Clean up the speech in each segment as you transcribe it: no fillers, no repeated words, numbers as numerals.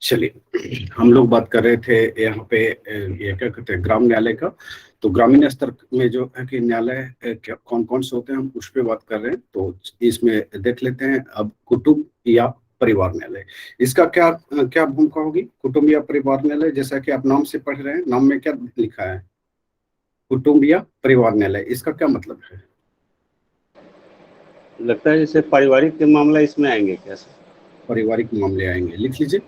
चलिए, हम लोग बात कर रहे थे यहाँ पे ये क्या कहते हैं ग्राम न्यायालय का। तो ग्रामीण स्तर में जो है कि न्यायालय कौन कौन से होते हैं हम उस पर बात कर रहे हैं। तो इसमें देख लेते हैं अब कुटुंब या परिवार न्यायालय, इसका क्या क्या भूमिका होगी। कुटुंब या परिवार न्यायालय, जैसा कि आप नाम से पढ़ रहे हैं, नाम में क्या लिखा है, कुटुंब या परिवार न्यायालय, इसका क्या मतलब है। लगता है जैसे पारिवारिक के मामला इसमें आएंगे क्या सर? पारिवारिक मामले आएंगे, लिख लीजिए।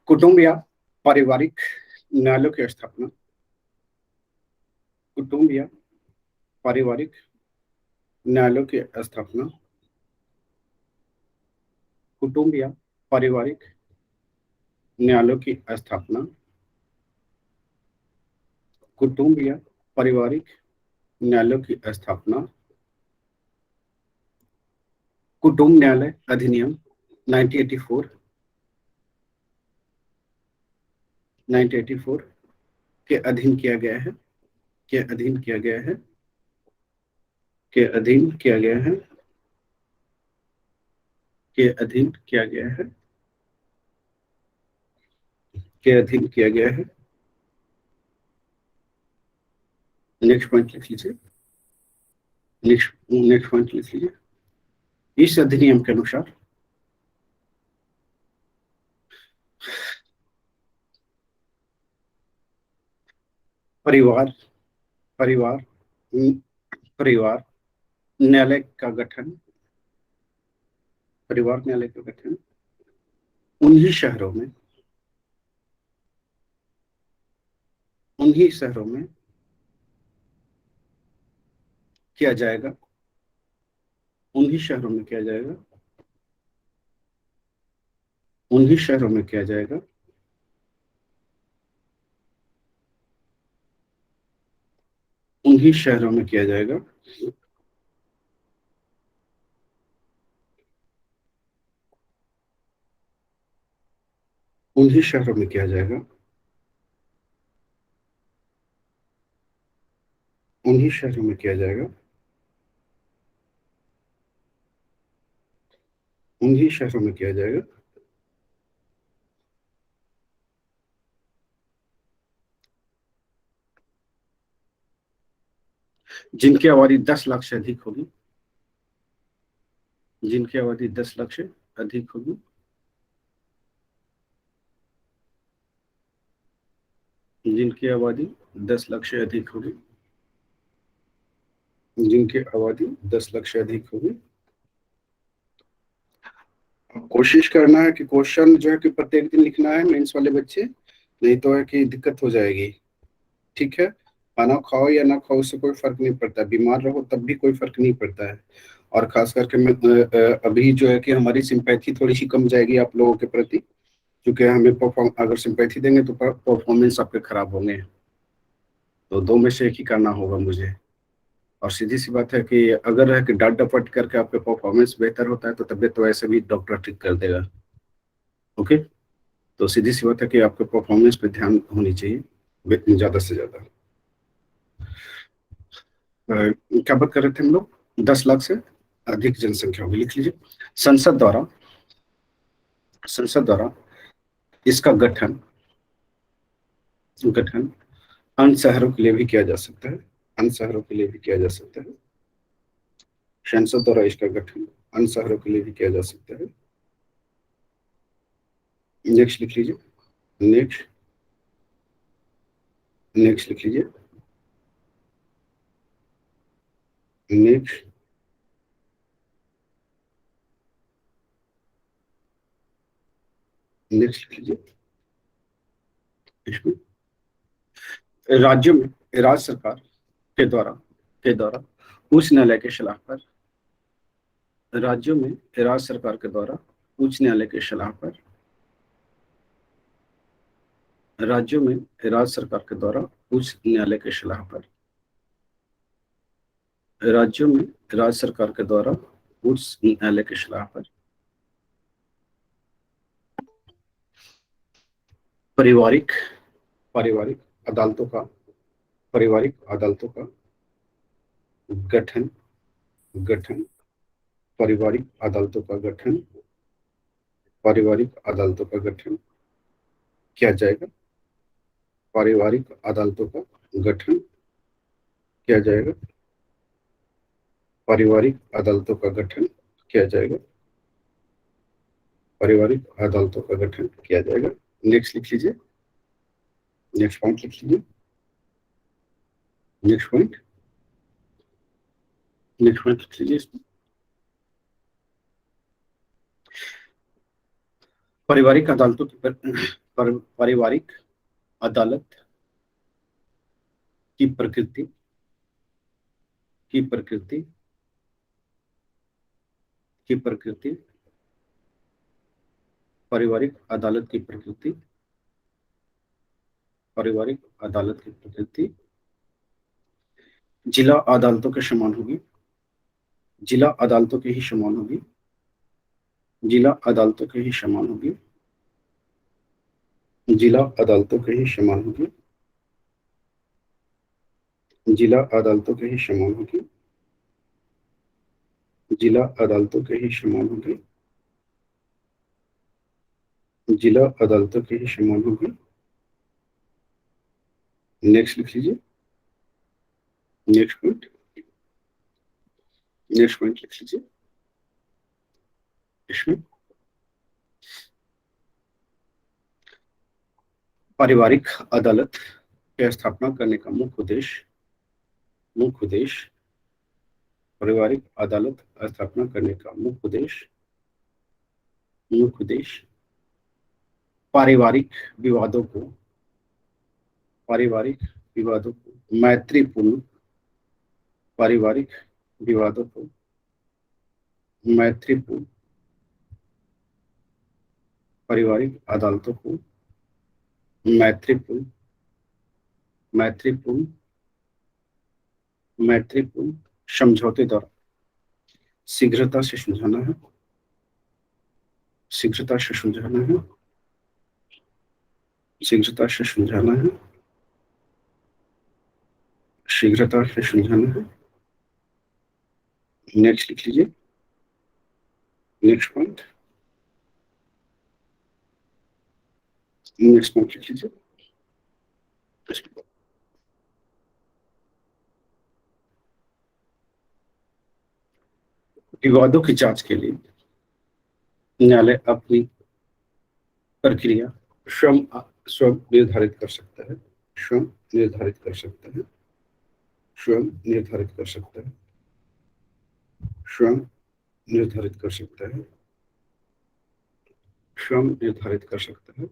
कुटुंब या पारिवारिक न्यायालयों की स्थापना, कुटुंब या पारिवारिक न्यायालयों की स्थापना, कुटुंब या पारिवारिक न्यायालयों की स्थापना, कुटुंब या पारिवारिक न्यायालयों की स्थापना, कुटुंब न्यायालय अधिनियम 1984 के अधीन किया गया है, के अधीन किया गया है, के अधीन किया गया है, के अधीन किया गया है, के अधीन किया गया है। नेक्स्ट पॉइंट लिख लीजिए, नेक्स्ट पॉइंट लिख लीजिए। इस अधिनियम के अनुसार परिवार परिवार परिवार न्यायालय का गठन, परिवार न्यायालय का गठन उन्हीं शहरों में किया जाएगा, उन्हीं शहरों में किया जाएगा, उन्हीं शहरों में किया जाएगा, उन्हीं शहरों में किया जाएगा, उन्हीं शहरों में किया जाएगा, उन्हीं शहरों में किया जाएगा, उन्हीं शहरों में किया जाएगा, जिनकी आबादी 10 लाख से अधिक होगी, जिनकी आबादी 10 लाख से अधिक होगी, जिनकी आबादी 10 लाख से अधिक होगी, जिनकी आबादी 10 लाख से अधिक होगी। कोशिश करना है कि क्वेश्चन जो है कि प्रत्येक दिन लिखना है मेंस वाले बच्चे, नहीं तो है कि दिक्कत हो जाएगी। ठीक है, खाना खाओ या ना खाओ उससे कोई फर्क नहीं पड़ता, बीमार रहो तब भी कोई फर्क नहीं पड़ता है। और खास करके मैं अभी जो है कि हमारी सिंपैथी थोड़ी सी कम जाएगी आप लोगों के प्रति, क्योंकि हमें अगर सिंपैथी देंगे तो परफॉर्मेंस आपके खराब होंगे। तो दो में से एक ही करना होगा मुझे। और सीधी सी बात है कि अगर है कि डांट डपट करके आपका परफॉर्मेंस बेहतर होता है तो तबियत तो ऐसे भी डॉक्टर ठीक कर देगा। ओके, तो सीधी सी बात है कि आपके परफॉर्मेंस पे ध्यान होनी चाहिए ज्यादा से ज्यादा। क्या बात कर रहे थे हम लोग, 10 लाख से अधिक जनसंख्या होगी, लिख लीजिए। संसद द्वारा इसका गठन गठन अन्य शहरों के लिए भी किया जा सकता है, अन्य शहरों के लिए भी किया जा सकता है। संसद द्वारा इसका गठन अन्य शहरों के लिए भी किया जा सकता है। नेक्स्ट लिख लीजिए, नेक्स्ट लिख लीजिए, नेक्स्ट लिख लीजिए। इसमें राज्यों में राज्य सरकार के द्वारा उच्च न्यायालय के सलाह पर, राज्यों में राज्य सरकार के द्वारा उच्च न्यायालय के सलाह पर, राज्यों में राज्य सरकार के द्वारा उच्च न्यायालय के सलाह पर, राज्यों में राज्य सरकार के द्वारा उच्च न्यायालय की सलाह पर पारिवारिक अदालतों का गठन पारिवारिक अदालतों का गठन, पारिवारिक अदालतों का गठन किया जाएगा, पारिवारिक अदालतों का गठन किया जाएगा, पारिवारिक अदालतों का गठन किया जाएगा, पारिवारिक अदालतों का गठन किया जाएगा। नेक्स्ट लिख लीजिए, नेक्स्ट पॉइंट लिख लीजिए, नेक्स्ट पॉइंट, नेक्स्ट पॉइंट लिख लीजिए इसमें। पारिवारिक अदालतों की पारिवारिक अदालत की प्रकृति, की प्रकृति, की प्रकृति, पारिवारिक अदालत की प्रकृति, पारिवारिक अदालत की प्रकृति जिला अदालतों के समान होगी, जिला अदालतों के ही समान होगी, जिला अदालतों के ही समान होगी, जिला अदालतों के ही समान होगी, जिला अदालतों के ही समान होगी, जिला अदालतों के ही समान होगी, जिला अदालतों के ही समान होगी। नेक्स्ट लिख लीजिए, नेक्स्ट पॉइंट, नेक्स्ट पॉइंट लिख लीजिए इसमें। पारिवारिक अदालत की स्थापना करने का मुख्य उद्देश्य, मुख्य उद्देश्य, पारिवारिक अदालत स्थापना करने का मुख्य उद्देश्य, मुख्य उद्देश्य पारिवारिक विवादों को, पारिवारिक विवादों को मैत्रीपूर्ण, पारिवारिक विवादों को मैत्रीपूर्ण, पारिवारिक अदालतों को मैत्रीपूर्ण, मैत्रीपूर्ण, मैत्रीपूर्ण समझौते द्वारा शीघ्रता से सुलझाना है, शीघ्रता से सुलझाना है, शीघ्रता से सुलझाना है, शीघ्रता से सुलझाना है। नेक्स्ट लिख लीजिए, नेक्स्ट पॉइंट, नेक्स्ट पॉइंट लिख लीजिए। विवादों की जांच के लिए न्यायालय अपनी प्रक्रिया स्वयं स्वयं निर्धारित कर सकता है, स्वयं निर्धारित कर सकता है, स्वयं निर्धारित कर सकता है, स्वयं निर्धारित कर सकता है, स्वयं निर्धारित कर सकता है,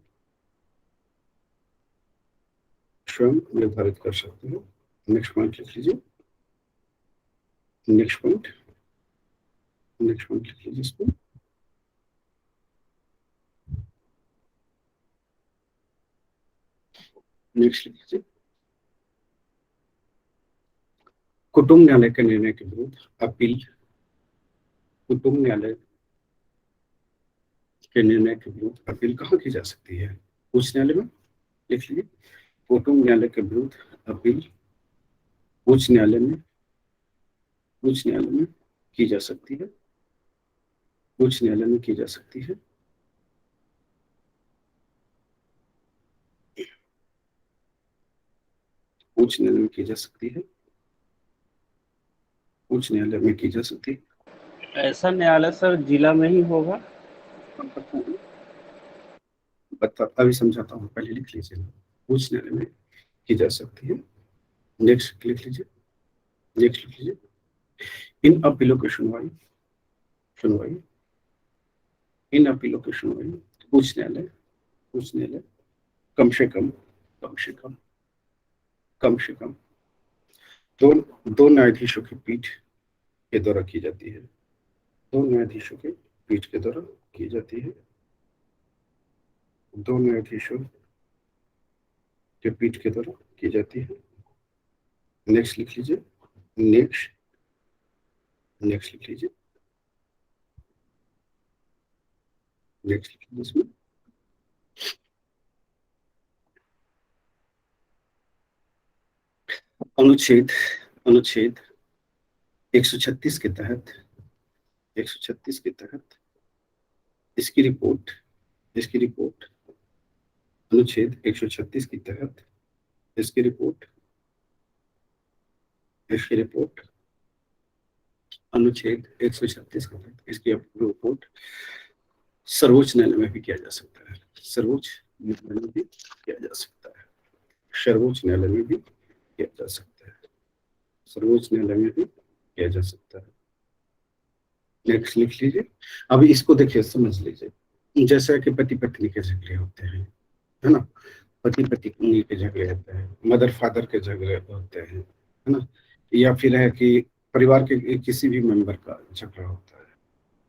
स्वयं निर्धारित कर सकते हैं। नेक्स्ट पॉइंट लिख लीजिए, नेक्स्ट पॉइंट, नेक्स्ट पॉइंट लिख लीजिए इसको। नेक्स्ट लिख लीजिए, कुटुंब न्यायालय के निर्णय के विरुद्ध अपील, कुटुंब न्यायालय के निर्णय के विरुद्ध अपील कहाँ की जा सकती है? उच्च न्यायालय में। लिख लीजिए, कुटुंब न्यायालय के विरुद्ध अपील उच्च न्यायालय में, उच्च न्यायालय में की जा सकती है, उच्च न्यायालय में की जा सकती है। उच्च न्यायालय में की जा सकती है, उच्च न्यायालय में की जा सकती है। ऐसा न्यायालय सर जिला में ही होगा? बता अभी समझाता हूँ, पहले लिख लीजिए। उच्च न्यायालय में की जा सकती है। नेक्स्ट लिख लीजिए, नेक्स्ट लिख लीजिए। इन अपीलों की सुनवाई, सुनवाई, इन अपीलों की सुनवाई उच्च न्यायालय, उच्च न्यायालय कम से कम, कम से कम, कम से कम दो न्यायाधीशों की पीठ के द्वारा की जाती है, दो न्यायाधीशों की पीठ के द्वारा की जाती है, दो न्यायाधीशों के पीठ के द्वारा की जाती है। नेक्स्ट लिख लीजिए, नेक्स्ट, नेक्स्ट लिख लीजिए, नेक्स्ट लिख लीजिए इसमें। अनुच्छेद, अनुच्छेद 136 के तहत 136 के तहत इसकी रिपोर्ट अनुच्छेद 136 के तहत इसकी रिपोर्ट अनुच्छेद 136 के तहत इसकी रिपोर्ट सर्वोच्च न्यायालय में भी किया जा सकता है। सर्वोच्च न्यायालय में भी किया जा सकता है। सर्वोच्च न्यायालय में भी किया जा सकता है। सर्वोच्च न्यायालय में भी किया जा सकता है। नेक्स्ट लिख लीजिए। अभी इसको देखिए, समझ लीजिए। जैसा कि पति पत्नी के झगड़े होते हैं, है ना, पति पत्नी के झगड़े होते हैं, मदर फादर के झगड़े होते हैं, है ना, या फिर है कि परिवार के किसी भी मेंबर का झगड़ा होता है।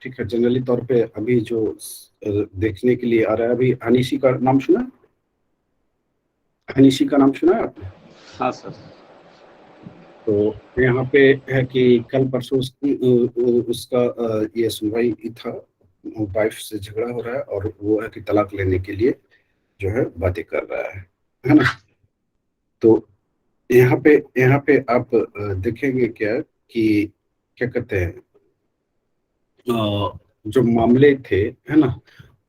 ठीक है, जनरली तौर पे अभी जो देखने के लिए आ रहा है, अभी हनीसी का नाम सुना? हनीसी का नाम सुना है आपने? हाँ सर। तो यहाँ पे है कि कल परसों उसका ये सुनवाई था। वाइफ से झगड़ा हो रहा है और वो है कि तलाक लेने के लिए जो है बातें कर रहा है ना। तो यहाँ पे आप देखेंगे क्या कि क्या कहते हैं, जो मामले थे, है ना,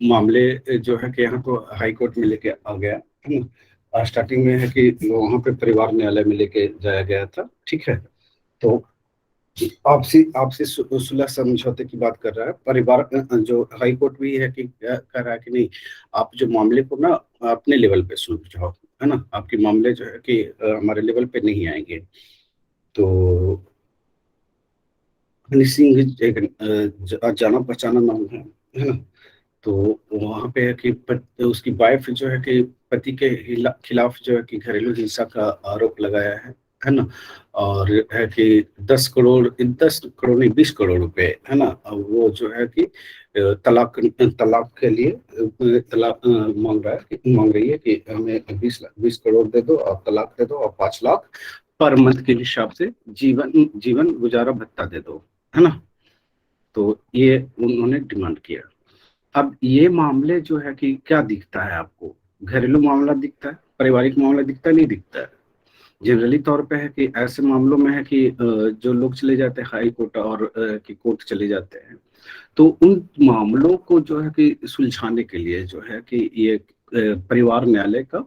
मामले जो है कि यहाँ तो हाई कोर्ट में लेके आ गया, है ना। स्टार्टिंग में है कि वहां पे परिवार न्यायालय में लेके जाया गया था। ठीक है, तो आपसी आपसी सुलह समझौते की बात कर रहा है परिवार। जो हाई कोर्ट भी है कि कह रहा है कि नहीं, आप जो मामले को ना अपने लेवल पे सुलझाओ, है ना, आपके मामले जो है कि हमारे लेवल पे नहीं आएंगे। तो हनी सिंह एक जाना पहचाना नाम है ना। तो वहां पे है कि उसकी वाइफ जो है कि पति के खिलाफ जो है कि घरेलू हिंसा का आरोप लगाया है ना। और है कि 10 करोड़ नहीं, 20 करोड़ रुपए, है ना, वो जो है कि तलाक तलाक के लिए तलाक मांग रही है कि हमें 20 करोड़ दे दो और तलाक दे दो और 5 लाख पर मंथ के हिसाब से जीवन गुजारा भत्ता दे दो, है ना। तो ये उन्होंने डिमांड किया। अब ये मामले जो है कि क्या दिखता है आपको? घरेलू मामला दिखता है, पारिवारिक मामला दिखता है, नहीं दिखता है? जनरली तौर पे है कि ऐसे मामलों में है कि जो लोग चले जाते हैं हाई कोर्ट और कि कोर्ट चले जाते हैं, तो उन मामलों को जो है कि सुलझाने के लिए जो है कि ये परिवार न्यायालय का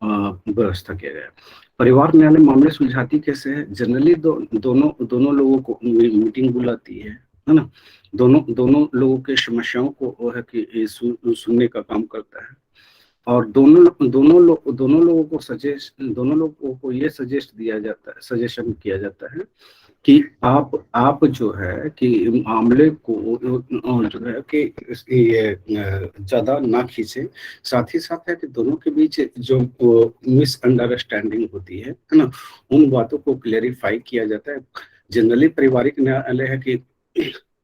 व्यवस्था किया गया है। परिवार न्यायालय मामले सुलझाती कैसे है? जनरली दोनों लोगों को मीटिंग बुलाती है ना। दोनों लोगों के समस्याओं को वो है कि सुनने का काम करता है। और दोनों लोगों को ये सजेशन किया जाता है कि आप जो है कि मामले को जो है कि ये ज्यादा ना खींचे। साथ ही साथ है कि दोनों के बीच जो मिसअंडरस्टैंडिंग होती है ना, उन बातों को क्लेरिफाई किया जाता है। जनरली पारिवारिक न्यायालय है कि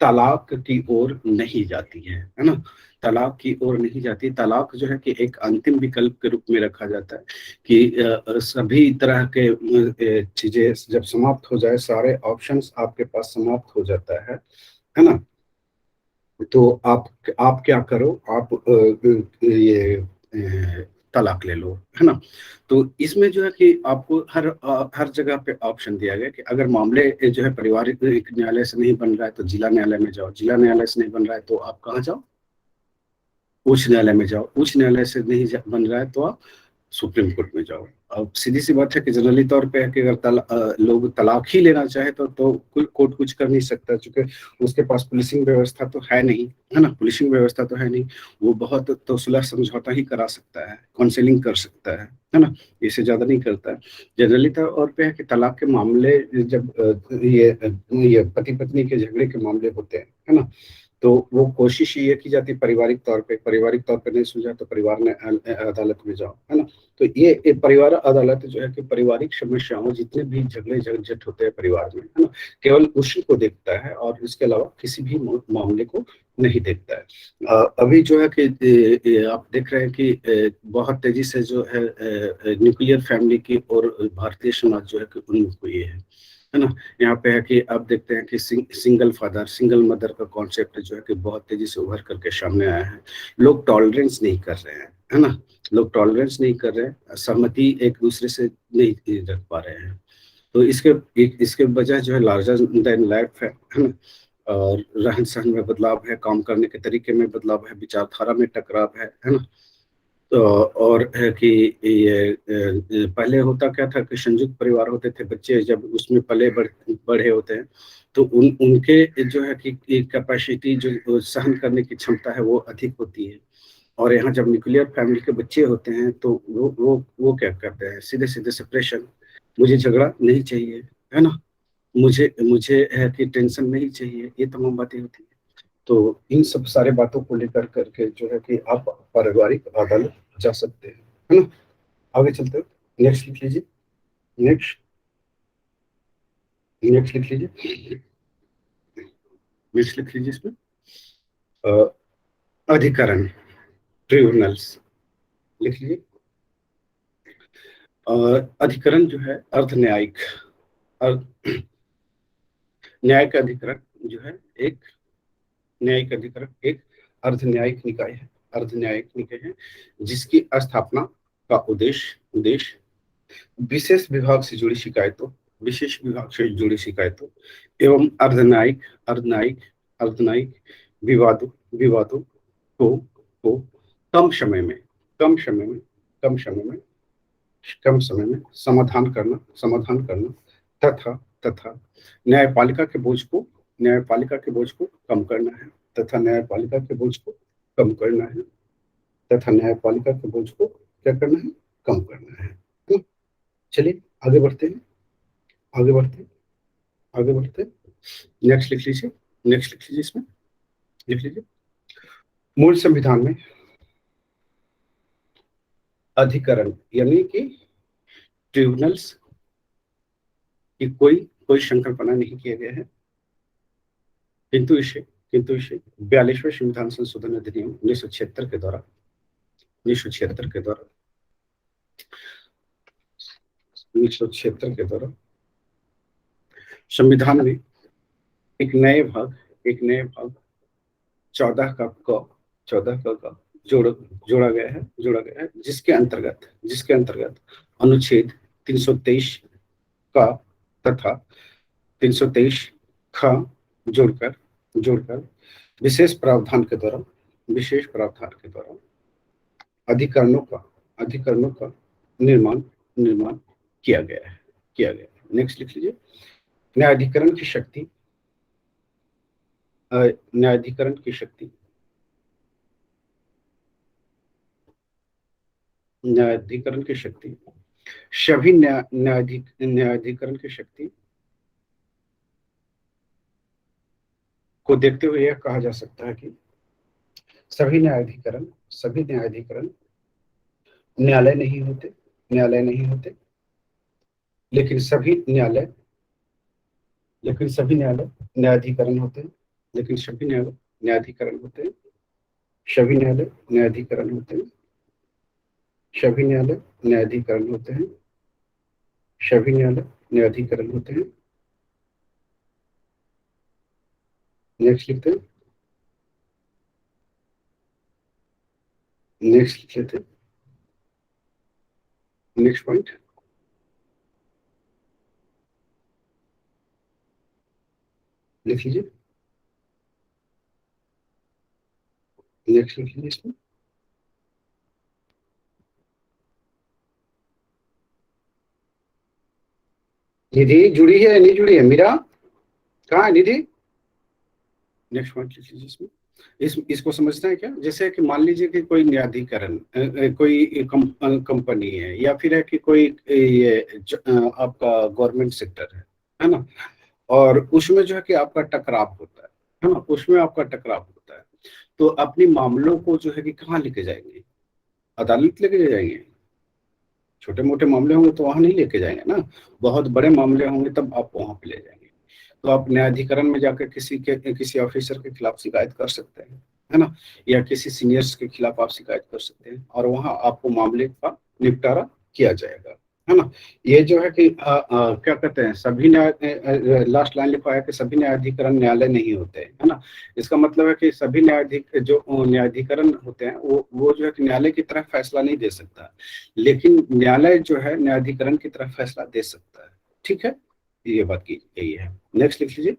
तलाक की ओर नहीं जाती है ना। तलाक की ओर नहीं जाती। तलाक जो है कि एक अंतिम विकल्प के रूप में रखा जाता है कि सभी तरह के चीजें जब समाप्त हो जाए, सारे ऑप्शंस आपके पास समाप्त हो जाता है ना। तो आप क्या करो, आप ये तलाक ले लो, है ना। तो इसमें जो है कि आपको हर जगह पे ऑप्शन दिया गया कि अगर मामले जो है पारिवारिक न्यायालय से नहीं बन रहा है तो जिला न्यायालय में जाओ, जिला न्यायालय से नहीं बन रहा है तो आप कहाँ जाओ? उच्च न्यायालय में जाओ, उच्च न्यायालय से नहीं बन रहा है तो आप सुप्रीम कोर्ट में जाओ। अब सीधी सी बात है कि जनरली तौर पे है कि अगर लोग तलाक ही लेना चाहे तो कोर्ट कुछ कर नहीं सकता, क्योंकि उसके पास पुलिसिंग व्यवस्था तो है नहीं, है ना। पुलिसिंग व्यवस्था तो है नहीं। वो बहुत तो सुलह समझौता ही करा सकता है, काउंसलिंग कर सकता है ना। इससे ज्यादा नहीं करता है। जनरली तौर पे है कि तलाक के मामले जब ये पति पत्नी के झगड़े के मामले होते हैं, है ना, तो वो कोशिश ये की जाती है पारिवारिक तौर पे नहीं सुलझा तो परिवार ने अदालत में जाओ, है ना। तो ये परिवार अदालत जो है कि पारिवारिक समस्याओं, जितने भी झगड़े झंझट होते हैं परिवार में, है ना, केवल उसी को देखता है और इसके अलावा किसी भी मामले को नहीं देखता है। अभी जो है कि आप देख रहे हैं कि बहुत तेजी से जो है न्यूक्लियर फैमिली की और भारतीय समाज जो है कि उन्मुख हुई है ना। यहाँ पे है कि आप देखते हैं कि सिंगल फादर सिंगल मदर का कॉन्सेप्ट जो है कि बहुत तेजी से उभर करके सामने आया है। लोग टॉलरेंस नहीं कर रहे हैं, है ना। लोग टॉलरेंस नहीं कर रहे हैं, सहमति एक दूसरे से नहीं रख पा रहे हैं। तो इसके बजाय जो है लार्जर देन लाइफ है ना। और रहन सहन में बदलाव है, काम करने के तरीके में बदलाव है, विचारधारा में टकराव है ना। तो और है कि ये पहले होता क्या था कि संयुक्त परिवार होते थे, बच्चे जब उसमें पले बढ़े होते हैं तो उनके जो है कि कैपेसिटी, जो सहन करने की क्षमता है वो अधिक होती है। और यहाँ जब न्यूक्लियर फैमिली के बच्चे होते हैं तो वो क्या करते हैं, सीधे सीधे सेपरेशन। मुझे झगड़ा नहीं चाहिए, है ना, मुझे मुझे है कि टेंशन नहीं चाहिए, ये तमाम बातें होती है। तो इन सब सारे बातों को लेकर करके जो है कि आप पारिवारिक अदालत जा सकते हैं, है ना। आगे चलते हैं, नेक्स्ट लिख लीजिए। नेक्स्ट नेक्स्ट लिख लीजिए। नेक्स्ट लिख लीजिए इसमें अधिकरण, ट्रिब्यूनल्स लिख लीजिए। अधिकरण जो है अर्ध न्यायिक, न्यायिक अधिकरण जो है एक, न्यायिक अधिकरण एक अर्ध न्यायिक निकाय है, अर्ध न्यायिक निकाय है जिसकी स्थापना का उद्देश्य विशेष विभाग से जुड़ी शिकायतों, विशेष विभाग से जुड़ी शिकायतों एवं अर्धन्यायिक विवादों विवादों को कम समय में कम समय में कम समय में कम समय में समाधान करना तथा तथा न्यायपालिका के बोझ को कम करना है, तथा न्यायपालिका के बोझ को कम करना है, तथा न्यायपालिका के बोझ को क्या करना है, कम करना है। तो चलिए आगे बढ़ते हैं, आगे बढ़ते हैं, आगे बढ़ते हैं। नेक्स्ट लिख लीजिए, नेक्स्ट लिख लीजिए, इसमें लिख लीजिए। मूल संविधान में अधिकरण यानी कि ट्रिब्यूनल्स की कोई संकल्पना नहीं किया गया है, किंतु इसे 42वें संविधान संशोधन अधिनियम 1976 के द्वारा 1976 के द्वारा संविधान में एक नए भाग 14 का जोड़ा गया है जिसके अंतर्गत अनुच्छेद 323 का तथा 323 खा जोड़कर विशेष प्रावधान के द्वारा अधिकरणों का निर्माण किया गया। नेक्स्ट लिख लीजिए। न्यायाधिकरण की शक्ति सभी न्यायाधिकरण की शक्ति को देखते हुए यह कहा जा सकता है कि सभी न्यायाधिकरण न्यायालय नहीं होते, लेकिन सभी न्यायालय न्यायाधिकरण होते हैं, सभी न्यायालय न्यायाधिकरण होते हैं, सभी न्यायालय न्यायाधिकरण होते हैं, सभी न्यायालय न्यायाधिकरण होते हैं। नेक्स्ट लिखते हैं, नेक्स्ट लिख लेते हैं, नेक्स्ट पॉइंट लिख लीजिए, नेक्स्ट लिख लीजिए इसमें। निधि जुड़ी है नहीं जुड़ी है, मीरा कहाँ है निधि? नेक्स्ट पॉइंट लिख लीजिए इसमें। इसको समझना है क्या, जैसे कि मान लीजिए कि कोई न्यायाधिकरण कोई कंपनी है या फिर है कि कोई ये आपका गवर्नमेंट सेक्टर है ना, और उसमें जो है कि आपका टकराव होता है ना, उसमें आपका टकराव होता है, तो अपनी मामलों को जो है कि कहाँ लेके जाएंगे, अदालत लेके जाएंगे। छोटे मोटे मामले होंगे तो वहां नहीं लेके जाएंगे ना, बहुत बड़े मामले होंगे तब आप वहां पे ले जाएंगे। तो आप न्यायाधिकरण में जाकर किसी ऑफिसर के खिलाफ शिकायत कर सकते हैं, है ना, या किसी सीनियर्स के खिलाफ आप शिकायत कर सकते हैं और वहां आपको मामले का निपटारा किया जाएगा, है ना। ये जो है कि क्या कहते हैं, सभी न्याय, लास्ट लाइन लिखा है कि सभी न्यायाधिकरण न्यायालय नहीं होते, है ना। इसका मतलब है कि सभी न्यायाधिकरण होते हैं वो जो है कि न्यायालय की तरह फैसला नहीं दे सकता, लेकिन न्यायालय जो है न्यायाधिकरण की तरफ फैसला दे सकता है। ठीक है, ये बात की यही है। नेक्स्ट लिख लीजिए।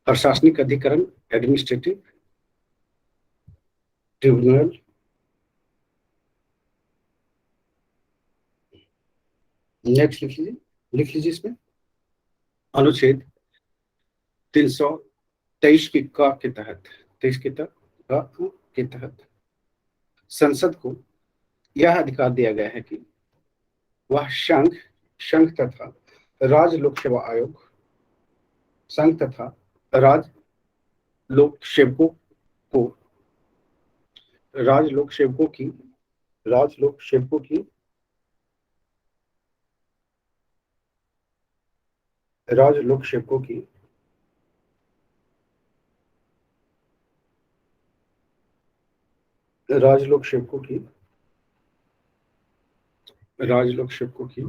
प्रशासनिक अधिकरण, एडमिनिस्ट्रेटिव ट्रिब्यूनल, नेक्स्ट लिख लीजिए इसमें अनुच्छेद 323 की क के तहत 23 के तहत संसद को यह अधिकार दिया गया है कि वह संघ तथा राज्य लोक सेवा आयोग, संघ तथा राज्य लोक सेवकों को राज्य लोक सेवकों की राज्य लोक सेवकों की राज्य लोक सेवकों की राज्य लोक सेवकों की राज्य लोक सेवकों की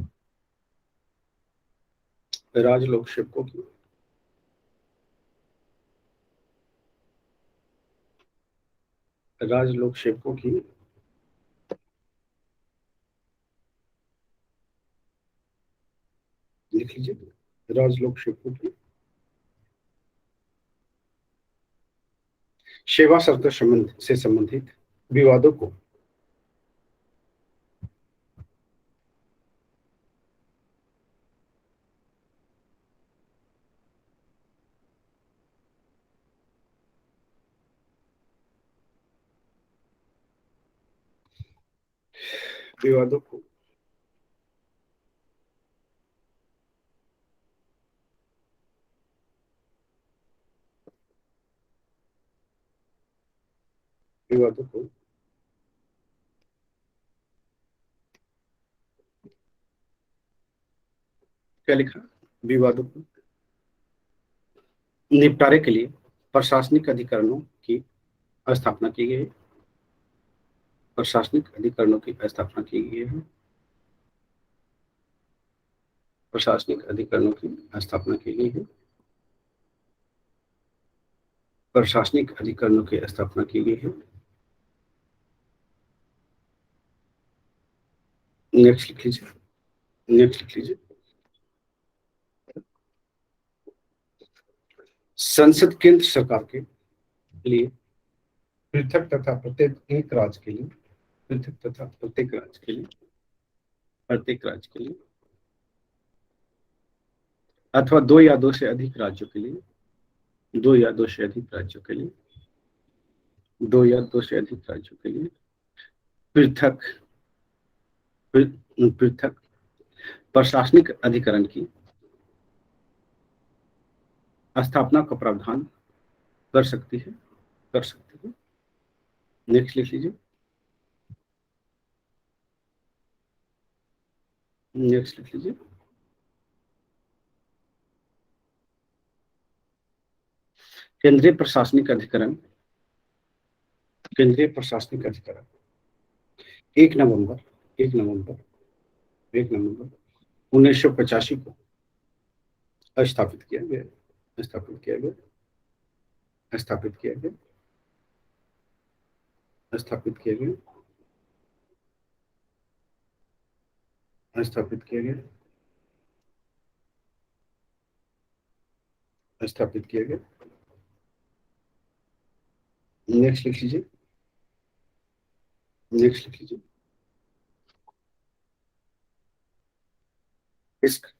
राज्य लोक सेवकों की राज्य लोक सेवकों की लिख लीजिए राज्य लोक सेवकों की सेवा शर्तों से संबंधित विवादों को विवादों को विवादों को क्या लिखा, विवादों को निपटारे के लिए प्रशासनिक अधिकरणों की स्थापना की गई है। प्रशासनिक अधिकरणों की स्थापना की गई है। प्रशासनिक अधिकरणों की स्थापना की गई है। प्रशासनिक अधिकरणों की स्थापना की गई है। नेक्स्ट लिख लीजिए, नेक्स्ट लिख लीजिए संसद केंद्र सरकार के लिए पृथक तथा प्रत्येक एक राज्य के लिए पृथक तथा प्रत्येक राज्य के लिए अथवा दो या दो से अधिक राज्यों के लिए दो या दो से अधिक राज्यों के लिए दो या दो से अधिक राज्यों के लिए पृथक पृथक प्रशासनिक अधिकरण की स्थापना का प्रावधान कर सकती है। नेक्स्ट लिख लीजिए, नेक्स्ट लिख लीजिए केंद्रीय प्रशासनिक अधिकरण 1 नवंबर 1985 को स्थापित किया गया स्थापित किया गया स्थापित किया गया स्थापित किया गया स्थापित किया गया स्थापित किया गया। नेक्स्ट लिख लीजिए, नेक्स्ट लिख लीजिए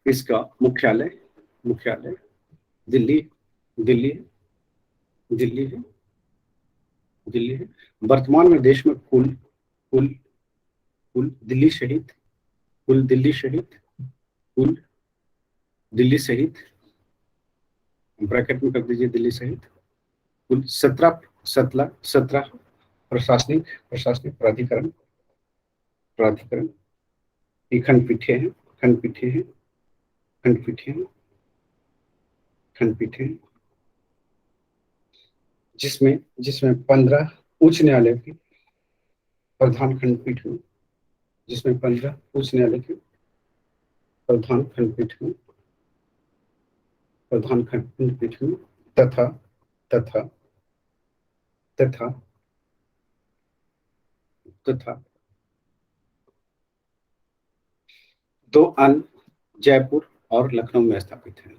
इसका मुख्यालय दिल्ली दिल्ली दिल्ली है दिल्ली है। वर्तमान में देश में कुल दिल्ली सहित कुल दिल्ली सहित ब्रैकेट में कर दीजिए दिल्ली सहित कुल 17 प्रशासनिक प्राधिकरण की खंडपीठें हैं जिसमें 15 उच्च न्यायालय की प्रधान खंडपीठ में जिसमें 15 उच्च न्यायालय की प्रधान खंडपीठ में तथा तथा तथा तथा 2 अन्य जयपुर और लखनऊ में स्थापित है।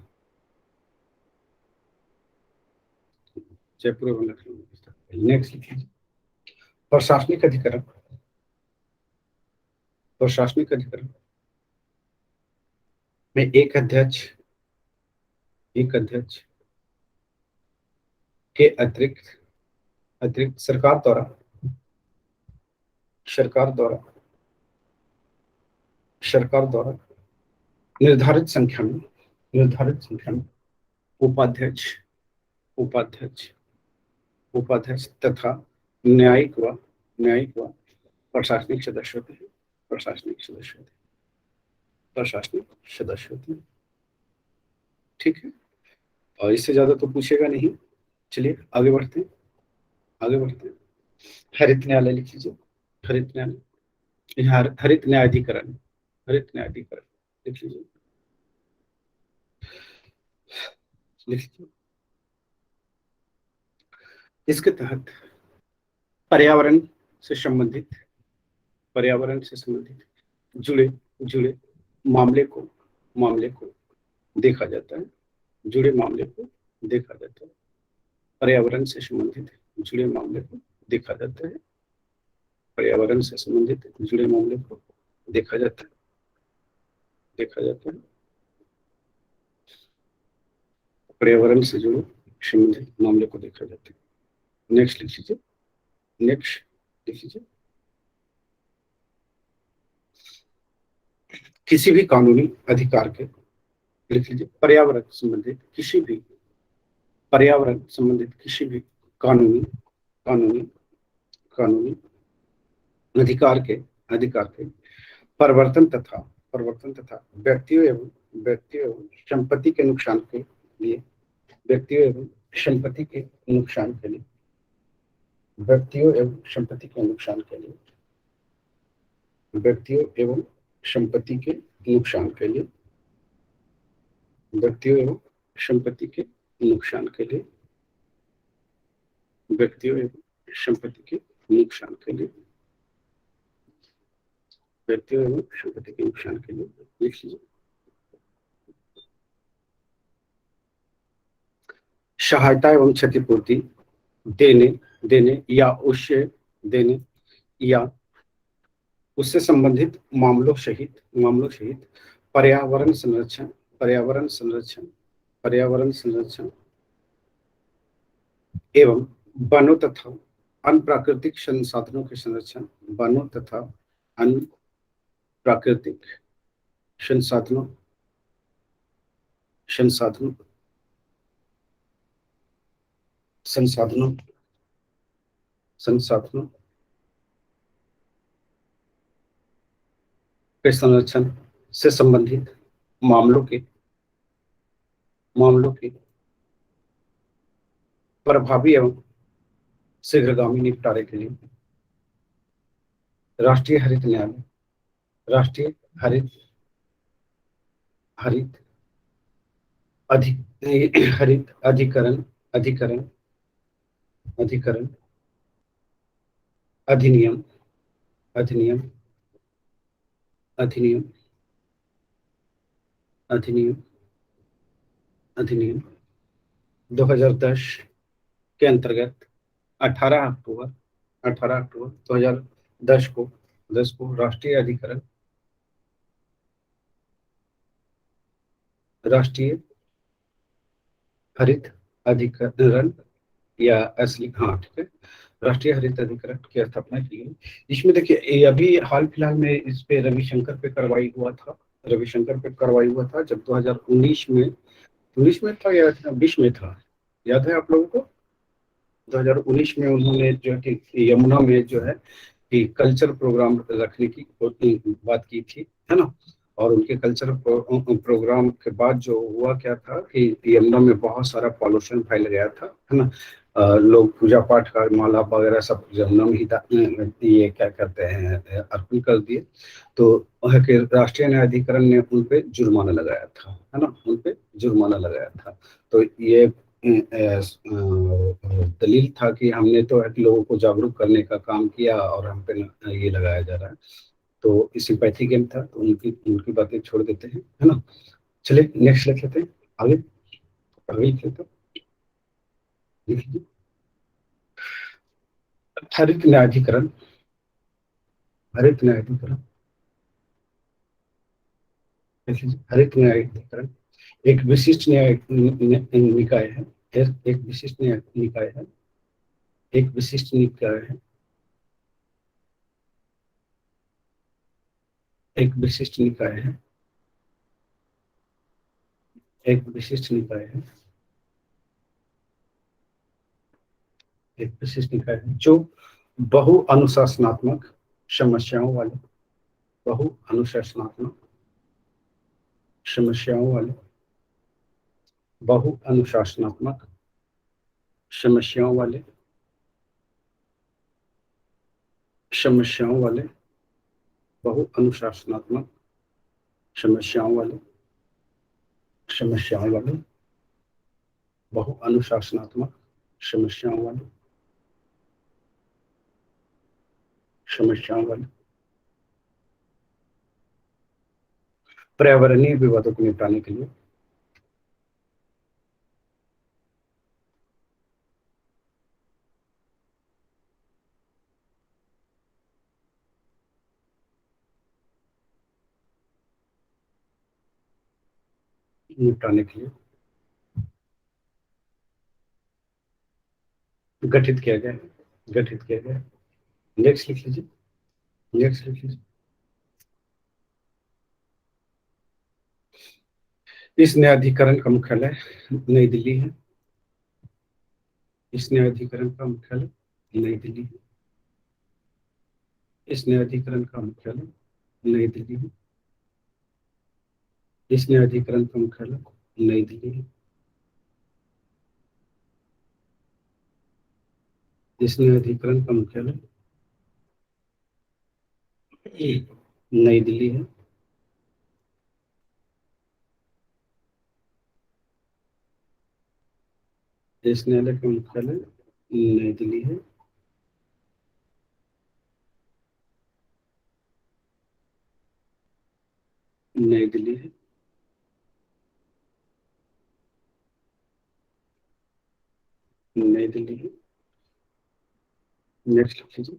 जयपुर एवं लखनऊ में स्थित है। नेक्स्ट लिखिए प्रशासनिक अधिकरण। प्रशासनिक अधिकरण में एक अध्यक्ष के अतिरिक्त अतिरिक्त सरकार द्वारा निर्धारित संख्या में उपाध्यक्ष तथा न्यायिक व प्रशासनिक सदस्य होते हैं। ठीक है, और इससे ज्यादा तो पूछेगा नहीं। चलिए आगे बढ़ते हैं। हरित न्यायालय लिख लीजिए। हरित न्यायाधिकरण लिख लीजिए। इसके तहत पर्यावरण से संबंधित जुड़े मामले को देखा जाता है। पर्यावरण से संबंधित जुड़े मामले को देखा जाता है। पर्यावरण से संबंधित जुड़े मामले को देखा जाता है। पर्यावरण से जुड़े संबंधित मामले को देखा जाता है। नेक्स्ट लिख लीजिए। किसी भी कानूनी अधिकार के, लिख लीजिए, पर्यावरण संबंधित किसी भी कानूनी अधिकार के परिवर्तन तथा व्यक्तियों एवं संपत्ति के नुकसान के लिए लिख लीजिए सहायता एवं क्षतिपूर्ति देने या उससे संबंधित मामलों सहित पर्यावरण संरक्षण एवं वनों तथा अन्य प्राकृतिक संसाधनों के संरक्षण के संरक्षण से संबंधित मामलों के प्रभावी एवं शीघ्रगामी निपटारे के लिए राष्ट्रीय हरित न्यायालय, राष्ट्रीय हरित अधिकरण अधिनियम 2010 के अंतर्गत 18 अक्टूबर 2010 को राष्ट्रीय हरित अधिकरण या असली, हाँ ठीक है, राष्ट्रीय हरित अधिकरण की स्थापना की गई। इसमें देखिए अभी हाल फिलहाल में इस पे रविशंकर पे कार्रवाई हुआ था जब 2019 में था या 20 में था, याद है आप लोगों को? 2019 में उन्होंने जो है कि यमुना में जो है कि कल्चर प्रोग्राम रखने की बात की थी, है ना। और उनके कल्चर प्रोग्राम के बाद जो हुआ क्या था कि यमुना में बहुत सारा पॉल्यूशन फैल गया था, है ना। लोग पूजा पाठ का माला वगैरह सब यमुना में ही ये क्या करते हैं अर्पण कर दिए। तो राष्ट्रीय न्यायाधिकरण ने उन पे जुर्माना लगाया था, है ना। तो ये दलील था कि हमने तो लोगों को जागरूक करने का काम किया और हम पे ये लगाया जा रहा है। तो सिंपैथी गेम था, तो उनकी बातें छोड़ देते हैं, है ना। चलिए नेक्स्ट लिख लेते हैं, आगे लिख लेते हैं। हरित न्यायाधिकरण, हरित न्यायाधिकरण, हरित न्यायाधिकरण एक विशिष्ट निकाय है, एक विशिष्ट निकाय है, एक विशिष्ट निकाय है, एक विशिष्ट निकाय है, एक विशिष्ट निकाय है, एक विशिष्ट निकाय है जो बहु अनुशासनात्मक समस्याओं वाले, बहु अनुशासनात्मक समस्याओं वाले, बहु अनुशासनात्मक समस्याओं वाले, समस्याओं वाले, बहु अनुशासनात्मक समस्याओं वाले, समस्याओं वाले, बहु अनुशासनात्मक समस्याओं वाले, समस्याओं वाले पर्यावरणीय विवादों को निपटाने के लिए गठित किया गया, गठित किया गया। नेक्स्ट लिख लीजिए, नेक्स्ट लिख लीजिए। इस न्यायाधिकरण का मुख्यालय नई दिल्ली है, इस न्यायाधिकरण का मुख्यालय नई दिल्ली है, इस न्यायाधिकरण का मुख्यालय नई दिल्ली है, इस न्यायाधिकरण का मुख्यालय नई दिल्ली है, इस न्यायाधिकरण का मुख्यालय नई दिल्ली है, इस न्यायालय का मुख्यालय नई दिल्ली है, नई दिल्ली है, नई दिल्ली है। नेक्स्ट लिख लीजिए,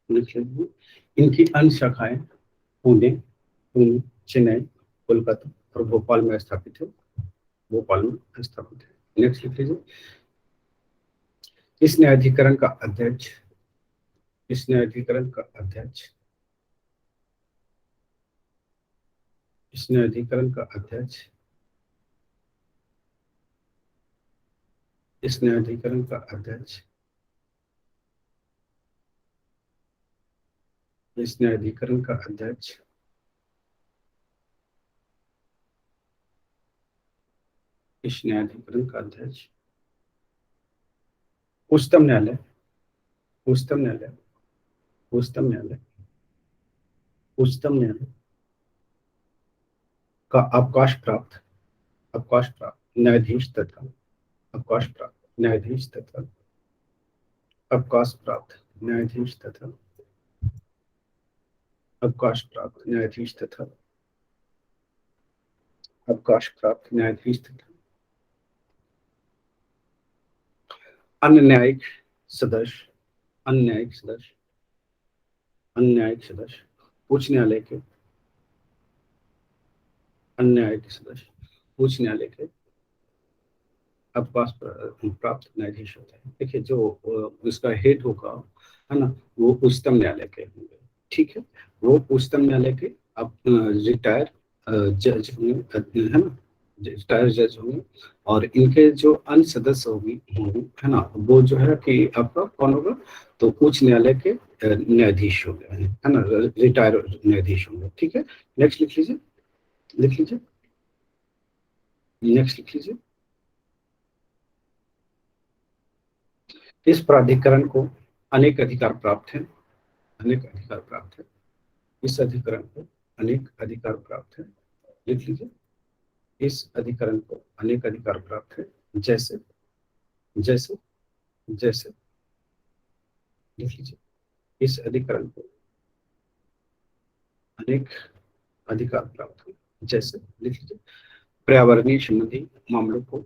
नेक्स्ट लिख लीजिए। इनकी अन्य शाखाएं पुणे, पुणे, चेन्नई, कोलकाता और भोपाल में स्थापित है, भोपाल में स्थापित है। नेक्स्ट लिख लीजिए। इस न्यायाधिकरण का अध्यक्ष, इस न्यायाधिकरण का अध्यक्ष, इस न्यायाधिकरण का अध्यक्ष, इस न्यायाधिकरण का अध्यक्ष, इस न्यायाधिकरण का अध्यक्ष इस न्यायाधिकरण का अध्यक्ष उच्चतम न्यायालय, उच्चतम न्यायालय, उच्चतम न्यायालय, उच्चतम न्यायालय का अवकाश प्राप्त, अवकाश प्राप्त न्यायाधीश तथा, अवकाश प्राप्त न्यायाधीश तथा, अवकाश प्राप्त न्यायाधीश तथा, अवकाश प्राप्त न्यायाधीश तथा, अवकाश प्राप्त न्यायाधीश तथा अन्य न्यायिक सदस्य, अन्य न्यायिक सदस्य, अन्य न्यायिक सदस्य उच्च न्यायालय के, अन्य न्यायिक सदस्य उच्च न्यायालय के अवकाश प्राप्त न्यायाधीश होते हैं। देखिए जो उसका हेड होगा, है ना, वो उच्चतम न्यायालय के होंगे, ठीक है। वो उच्चतम न्यायालय के अब रिटायर जज होंगे, है ना, रिटायर जज होंगे। और इनके जो अन्य सदस्य होंगे, है ना, वो जो है कि आपका कौन होगा, तो उच्च न्यायालय के न्यायाधीश हो गए, है ना, रिटायर न्यायाधीश होंगे, ठीक है। नेक्स्ट लिख लीजिए, लिख लीजिए, नेक्स्ट लिख लीजिए। इस प्राधिकरण को अनेक अधिकार प्राप्त हैं, अनेक अधिकार प्राप्त है, इस अधिकरण को अनेक अधिकार प्राप्त है, लिख लीजिए। इस अधिकरण को अनेक अधिकार प्राप्त है, जैसे, जैसे, जैसे, लिख लीजिए। इस अधिकरण को अनेक अधिकार प्राप्त है, जैसे, लिख लीजिए, पर्यावरणीय संबंधी मामलों को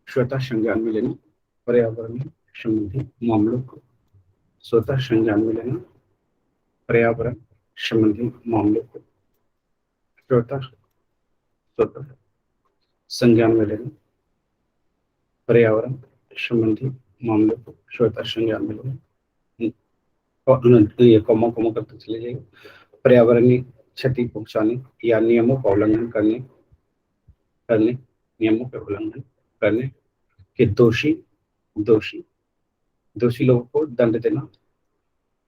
स्वतः संज्ञान में लेना, पर्यावरणीय संबंधी मामलों को स्वतः संज्ञान में लेना, पर्यावरण संबंधी मामलों को स्वतः स्वतः संज्ञान में लेना, पर्यावरण संबंधी मामलों को स्वतः संज्ञान में लेना, और ये कॉमा कॉमा करते चले जाइए, पर्यावरणीय क्षति पहुंचाने या नियमों का उल्लंघन करने करने नियमों का उल्लंघन करने के दोषी दोषी दोषी लोगों को दंड देना,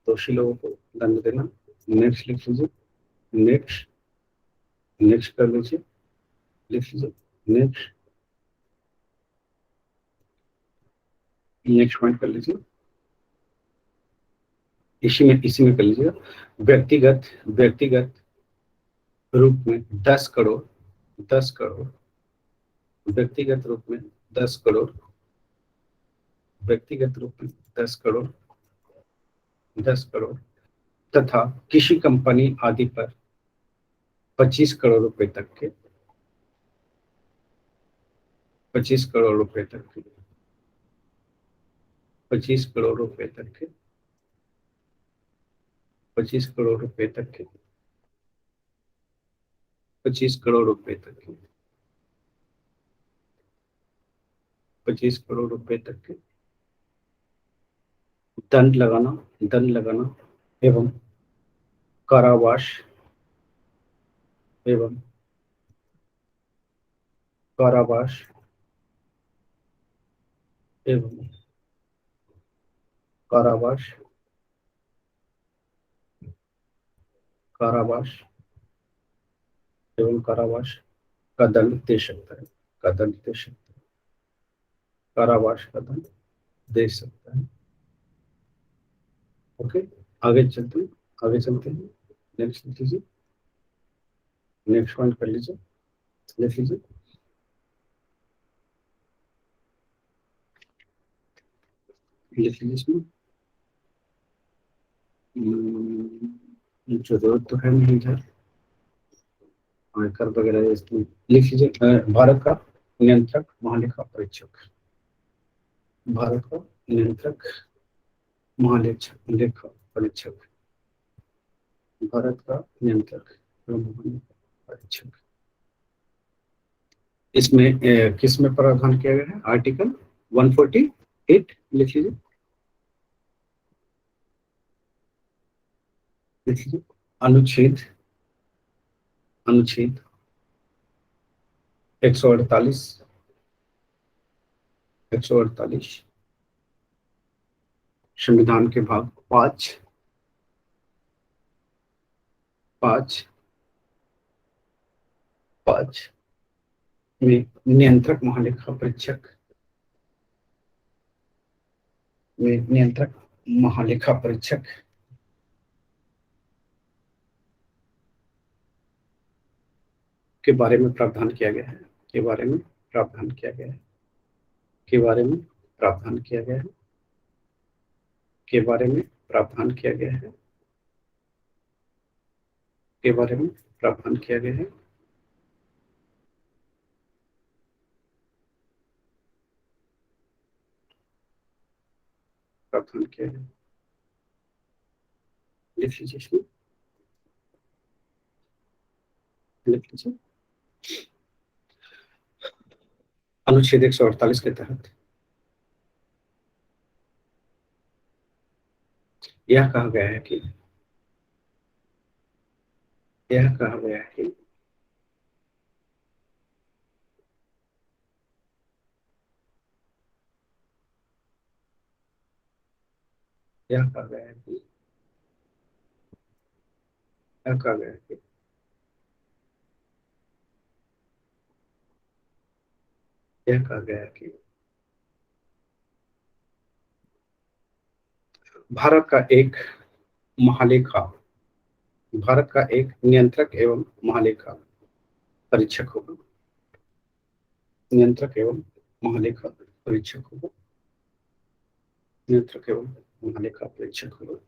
दोषी लोगों को दंड देना। नेक्स्ट लिख लीजिए, नेक्स्ट नेक्स्ट कर लीजिए, लिख लीजिए, नेक्स्ट नेक्स्ट पॉइंट कर लीजिए, इसी में कर लीजिएगा। व्यक्तिगत व्यक्तिगत रूप में 10 करोड़ व्यक्तिगत रूप में 10 करोड़ व्यक्तिगत रूप में 10 करोड़ तथा किसी कंपनी आदि पर 25 करोड़ रुपए तक के 25 करोड़ रुपए तक के 25 करोड़ रुपए तक के 25 करोड़ रुपए तक के 25 करोड़ रुपए तक के 25 करोड़ रुपए तक के दंड लगाना एवं कारावास एवं कारावास एवं कारावास कारावास एवं कारावास का दंड दे सकता है, का दंड दे सकता है, कारावास का दंड दे सकता है। ओके, आगे चलते हैं, नेक्स्ट लिख लीजिए, नेक्स्ट पॉइंट कर लीजिए, लिख लीजिए, लिख लीजिए। इसमें जरूरत तो है नहीं इधर, आयकर वगैरह इसमें लिख लीजिए। भारत का नियंत्रक महालेखा परीक्षक, भारत का नियंत्रक महालेखा परीक्षक, भारत का नियंत्रक परीक्षक। इसमें किस में प्रावधान किया गया है? आर्टिकल 148 लिख लीजिए, लिख लीजिए। अनुच्छेद अनुच्छेद 148 संविधान के भाग 5 में नियंत्रक महालेखा परीक्षक के बारे में प्रावधान किया गया है, के बारे में प्रावधान किया गया है, के बारे में प्रावधान किया गया है, के बारे में प्रावधान किया गया है, के बारे में प्रावधान किया गया है। प्रावधान किया गया, लिख लीजिए, इसमें लिख लीजिए। अनुच्छेद 148 के तहत यह कहा गया है कि यह कहा गया है कि यह कहा गया है कि यह कहा गया है कि यह कहा गया है कि भारत का एक महालेखा भारत का एक नियंत्रक एवं महालेखा परीक्षक होगा, नियंत्रक एवं महालेखा परीक्षक होगा, नियंत्रक एवं महालेखा परीक्षक होगा,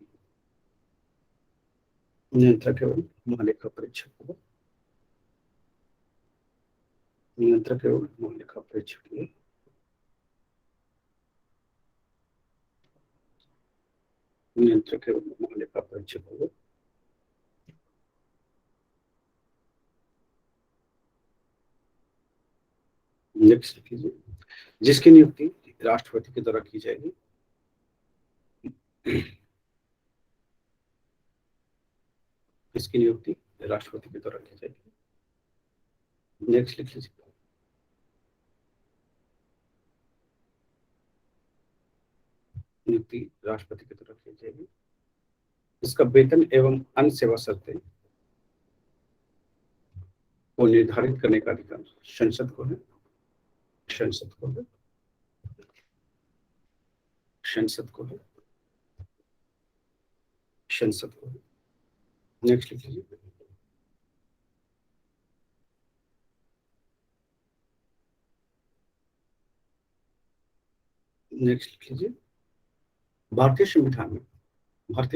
नियंत्रक एवं महालेखा परीक्षक होगा, नियंत्रक एवं महालेखा परीक्षक होगा। नियंत्रक एवं महालेखा परीक्षक होगा। नेक्स्ट कीजिए, जिसकी नियुक्ति राष्ट्रपति के द्वारा की जाएगी। इसकी नियुक्ति राष्ट्रपति के द्वारा की जाएगी। नेक्स्ट लिख लीजिए, नियुक्ति राष्ट्रपति की द्वारा की जाएगी। इसका वेतन एवं अन्य सेवा शर्तें को निर्धारित करने का अधिकार संसद को है। संसद को है। संसद को है। संसद को है। नेक्स्ट लिख लीजिए, नेक्स्ट लिख लीजिए, भारतीय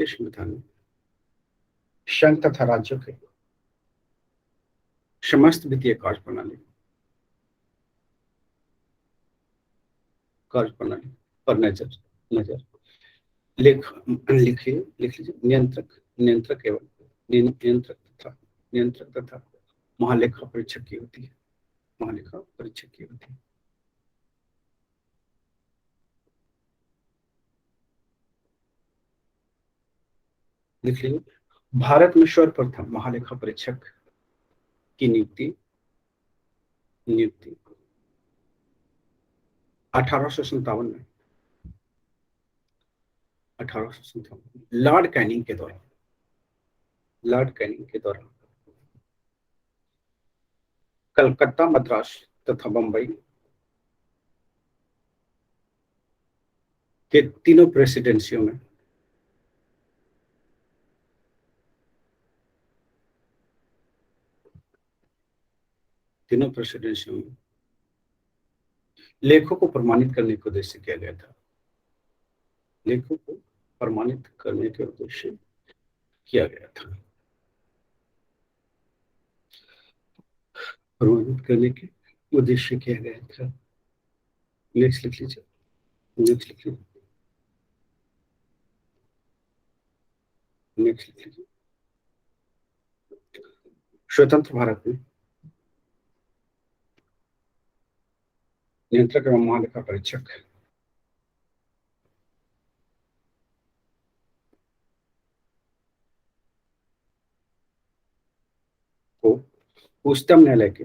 संविधान में संघ तथा राज्यों के समस्त वित्तीय कार्यप्रणाली पर नजर लिख लीजिए, नियंत्रक तथा महालेखा परीक्षक की होती है। महालेखा परीक्षक की होती है। लिख लीजिए, भारत में सर्वप्रथम महालेखा परीक्षक की नियुक्ति 1857 में लॉर्ड कैनिंग के द्वारा कलकत्ता, मद्रास तथा बंबई के तीनों प्रेसिडेंसियों में लेखों को प्रमाणित करने के उद्देश्य से किया गया था। लेखों को प्रमाणित करने के उद्देश्य किया गया था। प्रमाणित करने के उद्देश्य किया गया था। नेक्स्ट लिख लीजिए, नेक्स्ट लिख लीजिए, नेक्स्ट लिख लीजिए, स्वतंत्र भारत में नियंत्रक एवं महालेखा परीक्षक को उच्चतम न्यायालय के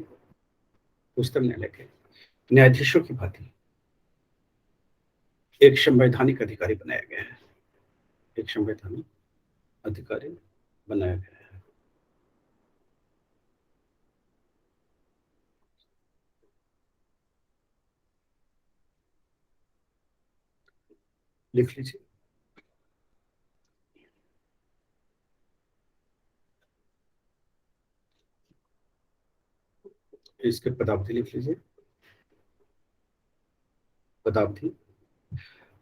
न्यायाधीशों की भांति एक संवैधानिक अधिकारी बनाया गया है। एक संवैधानिक अधिकारी बनाया गया है। लिख लीजिए, इसके पदावधि लिख लीजिए, पदावधि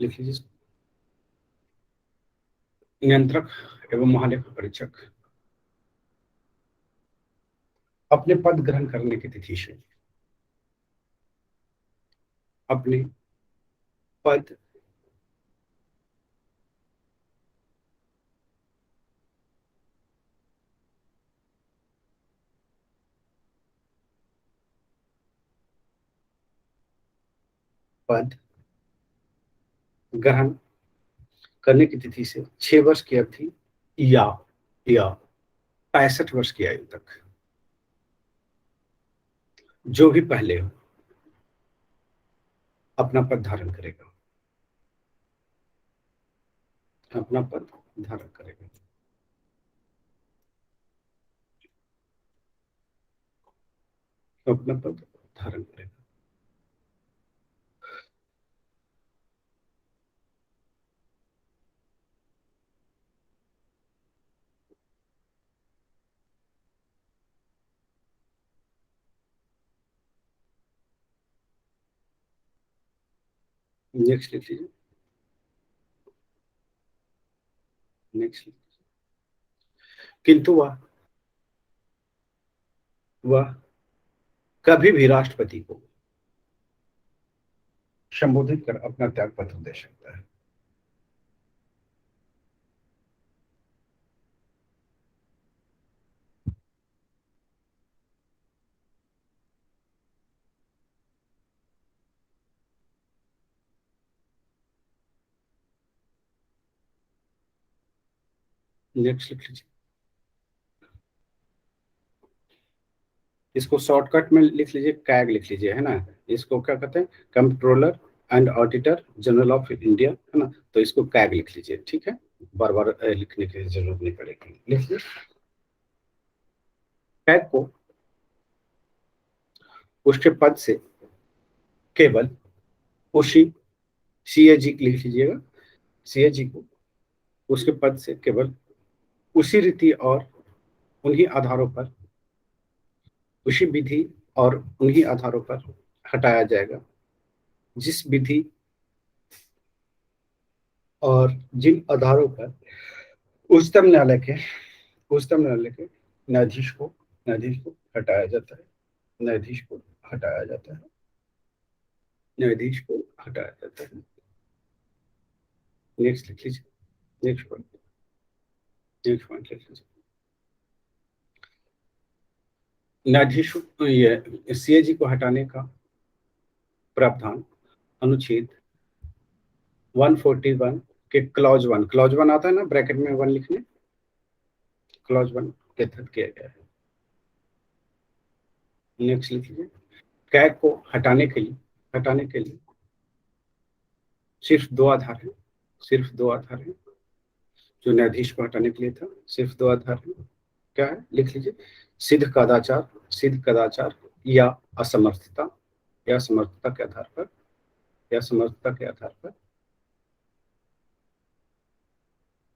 लिख लीजिए, नियंत्रक एवं महालेखा परीक्षक अपने पद ग्रहण करने की तिथि से अपने पद ग्रहण करने की तिथि से 6 वर्ष की अवधि या 65 वर्ष की आयु तक जो भी पहले हो अपना पद धारण करेगा। अपना पद धारण करेगा। अपना पद धारण करेगा। नेक्स्ट लिख लीजिए, नेक्स्ट। किंतु वह कभी भी राष्ट्रपति को संबोधित कर अपना त्याग पत्र दे सकता है। नेक्स्ट लिख लीजिए। इसको शॉर्टकट में लिख लीजिए, कैग लिख लीजिए, है ना। इसको क्या कहते हैं, controller and auditor general of India, है ना। तो इसको कैग लिख लीजिए, ठीक है, बार बार लिखने की जरूरत नहीं पड़ेगी, लिख लीजिए। कैग को उसके पद से केवल उसी, सीएजी लिख लीजिएगा, सीएजी को उसके पद से केवल उसी रीति और उन्हीं आधारों पर, उसी विधि और उन्हीं आधारों पर हटाया जाएगा जिस विधि और जिन आधारों पर उच्चतम न्यायालय के न्यायाधीश को हटाया जाता है, न्यायाधीश को हटाया जाता है, न्यायाधीश को हटाया जाता है। नेक्स्ट लिख लीजिए, नेक्स्ट पॉइंट लिख लीजिए। न्यायाधीश, ये सीएजी को हटाने का प्रावधान अनुच्छेद 141 के क्लॉज 1 आता है ना, ब्रैकेट में 1 लिखने, क्लॉज 1 के तहत किया गया है। नेक्स्ट लिख लीजिए। कैग को हटाने के लिए सिर्फ दो आधार है, जो न्यायाधीश को हटाने के लिए था, सिर्फ दो आधार है। क्या है, लिख लीजिए। सिद्ध कदाचार या असमर्थता, के आधार पर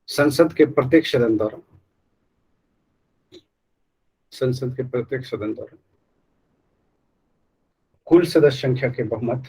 संसद के प्रत्येक सदन द्वारा कुल सदस्य संख्या के बहुमत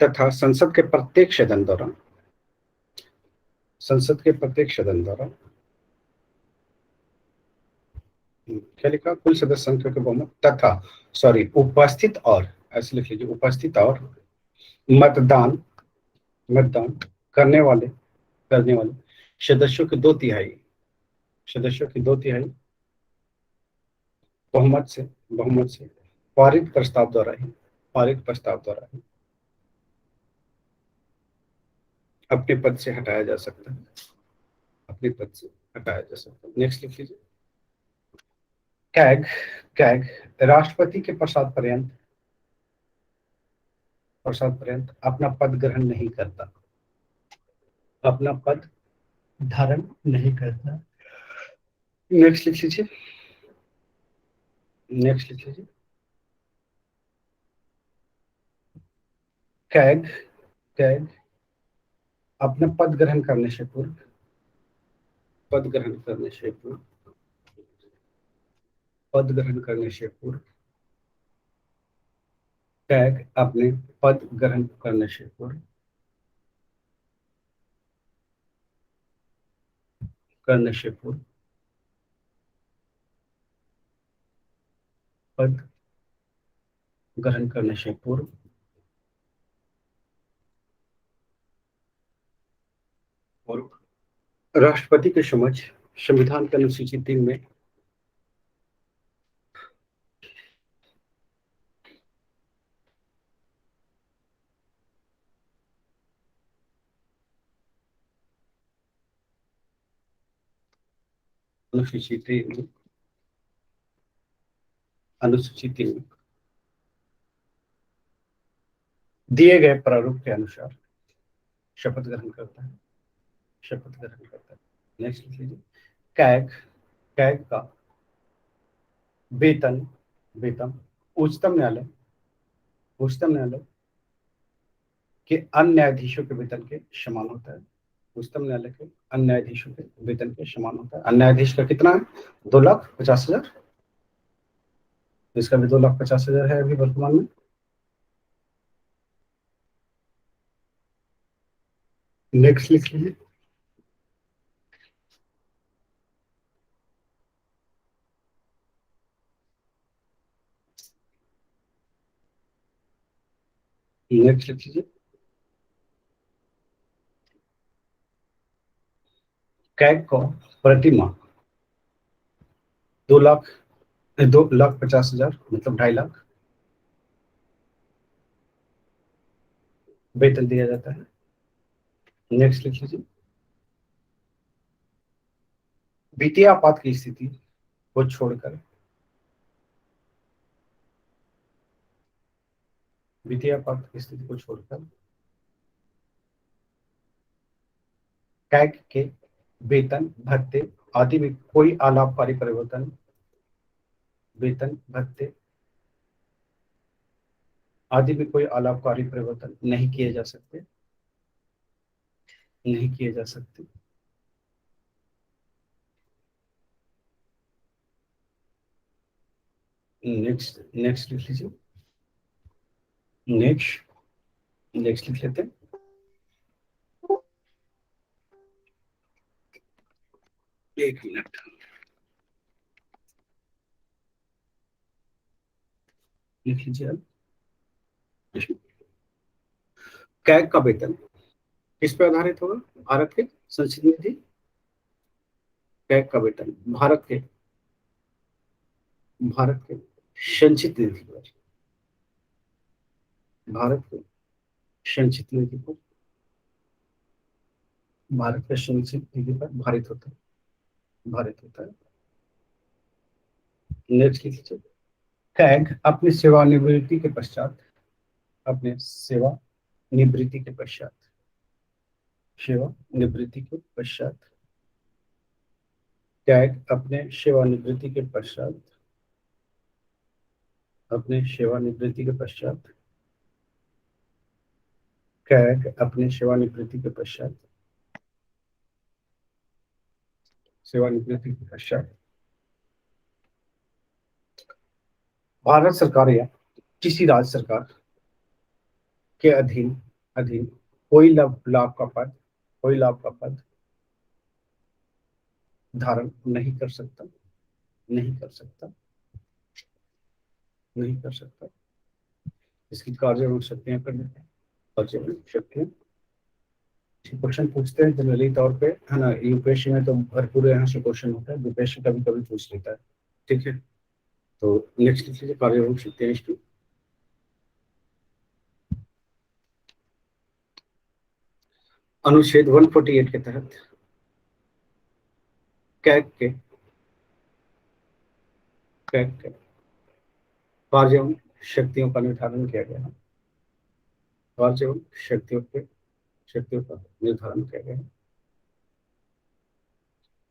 तथा संसद के प्रत्येक सदन द्वारा क्या लिखा, कुल सदस्य संख्या के बहुमत तथा उपस्थित और, ऐसे लिख लीजिए, उपस्थित और मतदान करने वाले सदस्यों की 2/3 बहुमत से पारित प्रस्ताव द्वारा ही अपने पद से हटाया जा सकता है, नेक्स्ट लिख लीजिए। कैग राष्ट्रपति के प्रसाद पर्यंत अपना पद ग्रहण नहीं करता, अपना पद धारण नहीं करता। नेक्स्ट लिख लीजिए। कैग अपना पद ग्रहण करने से पूर्व कैग अपने पद ग्रहण करने से पूर्व और राष्ट्रपति के समक्ष संविधान के अनुसूची 3 में अनुसूची 3 में दिए गए प्रारूप के अनुसार शपथ ग्रहण करता है। नेक्स्ट लिख लीजिए। कैग का वेतन उच्चतम न्यायालय के अन्य न्यायाधीशों के वेतन के समान होता है। उच्चतम न्यायालय के अन्य न्यायाधीशों के वेतन के समान होता है। अन्य न्यायाधीश का कितना है, 2,50,000, इसका भी 2,50,000 है अभी वर्तमान में। नेक्स्ट लिख लीजिए। नेक्स्ट लिख लीजिए। कैग को प्रति माह 2,50,000 मतलब 2.5 लाख वेतन दिया जाता है। नेक्स्ट लिख लीजिए। वित्तीय आपात की स्थिति को छोड़कर वित्तीय आपात की स्थिति को छोड़कर कैग के वेतन भत्ते आदि में कोई अलाभकारी परिवर्तन वेतन भत्ते आदि में कोई अलाभकारी परिवर्तन नहीं किए जा सकते। नेक्स्ट नेक्स्ट लिख लीजिए। नेक्स्ट नेक्स्ट लिख लेते हैं। एक मिनट। लिख लीजिए अब। कैग का वेतन किस पर आधारित होगा? भारत के संचित निधि। कैग का वेतन भारत के संचित निधि पर भारत के संचित निधि पर भारत के संचित निधि पर भारित होता है। नेक्स्ट लिख लीजिए। कैग अपनी सेवानिवृत्ति के पश्चात सेवानिवृत्ति के पश्चात कैग अपने सेवानिवृत्ति के पश्चात कैग अपने सेवानिवृत्ति के पश्चात भारत सरकार या किसी राज्य सरकार के अधीन कोई लाभ का पद धारण नहीं कर सकता। इसकी कार्यवाही शक्तियां कर देते हैं। कार्यवाही शक्तियां क्वेश्चन पूछते हैं जनरली तौर पे, है ना। यूपीएससी में तो भरपूर यहाँ से क्वेश्चन होता है, यूपीएससी कभी कभी पूछ लेता है। ठीक है, तो नेक्स्ट लिख लीजिए। कार्यवाही शक्तियां इसकी अनुच्छेद 148 के तहत कैग के कार्य एवं शक्तियों का निर्धारण किया गया है। कार्य एवं शक्तियों का निर्धारण किया गया है।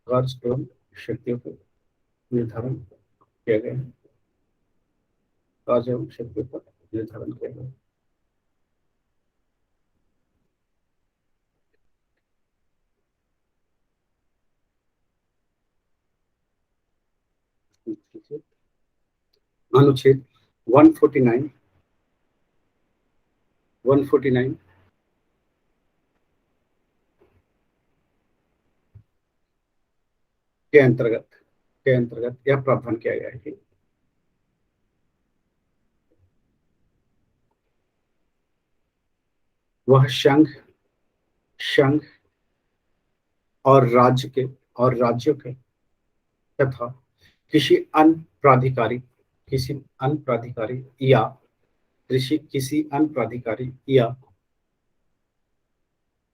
कार्य एवं शक्तियों का निर्धारण किया गया है। कार्य एवं शक्तियों का निर्धारण किया गया है। अनुच्छेद 149 के अंतर्गत यह प्रावधान किया गया है कि वह संघ और राज्यों के तथा किसी अन्य प्राधिकारी या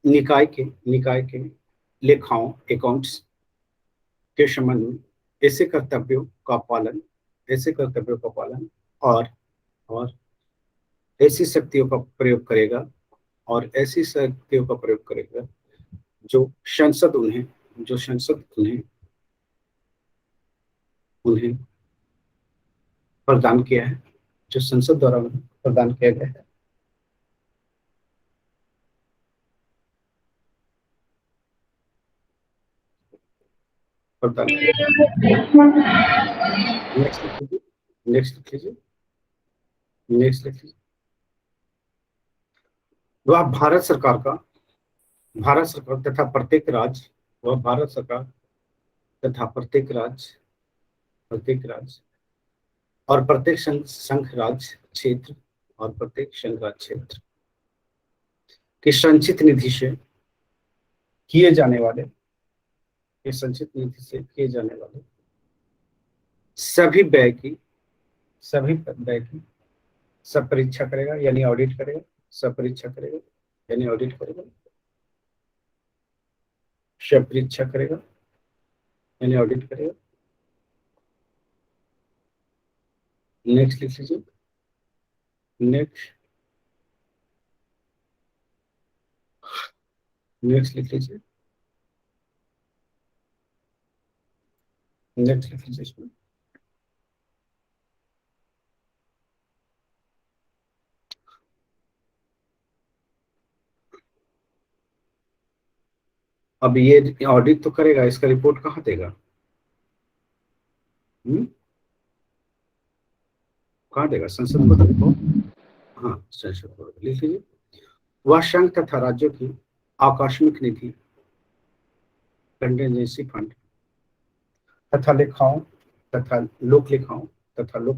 निकाय के लेखाओं अकाउंट्स के संबंध में ऐसे कर्तव्यों का पालन और ऐसी शक्तियों का प्रयोग करेगा जो संसद उन्हें प्रदान किया है, जो संसद द्वारा उन्हें प्रदान किया गया है। प्रदान किया। नेक्स्ट लिखिए। नेक्स्ट लिख लीजिए, नेक्स्ट लिख लीजिए। वह भारत सरकार तथा प्रत्येक राज्य, वह भारत सरकार तथा प्रत्येक राज्य और प्रत्येक संघ राज्य क्षेत्र और प्रत्येक संघ राज्य क्षेत्र के संचित निधि से किए जाने वाले, के संचित निधि से किए जाने वाले सभी व्यय की सब परीक्षा करेगा, यानी ऑडिट करेगा, सब परीक्षा करेगा यानी ऑडिट करेगा, सब परीक्षा करेगा यानी ऑडिट करेगा। नेक्स्ट लिख लीजिए, नेक्स्ट नेक्स्ट लिख लीजिए, नेक्स्ट लिख लीजिए इसमें। अब ये ऑडिट तो करेगा, इसका रिपोर्ट कहाँ देगा? कहाँ देगा? संसद को देगा। हाँ, संसद को लिख लीजिए। वह संघ तथा राज्यों की आकस्मिक निधि, कंटिजेंसी फंड तथा लेखाओं तथा लोक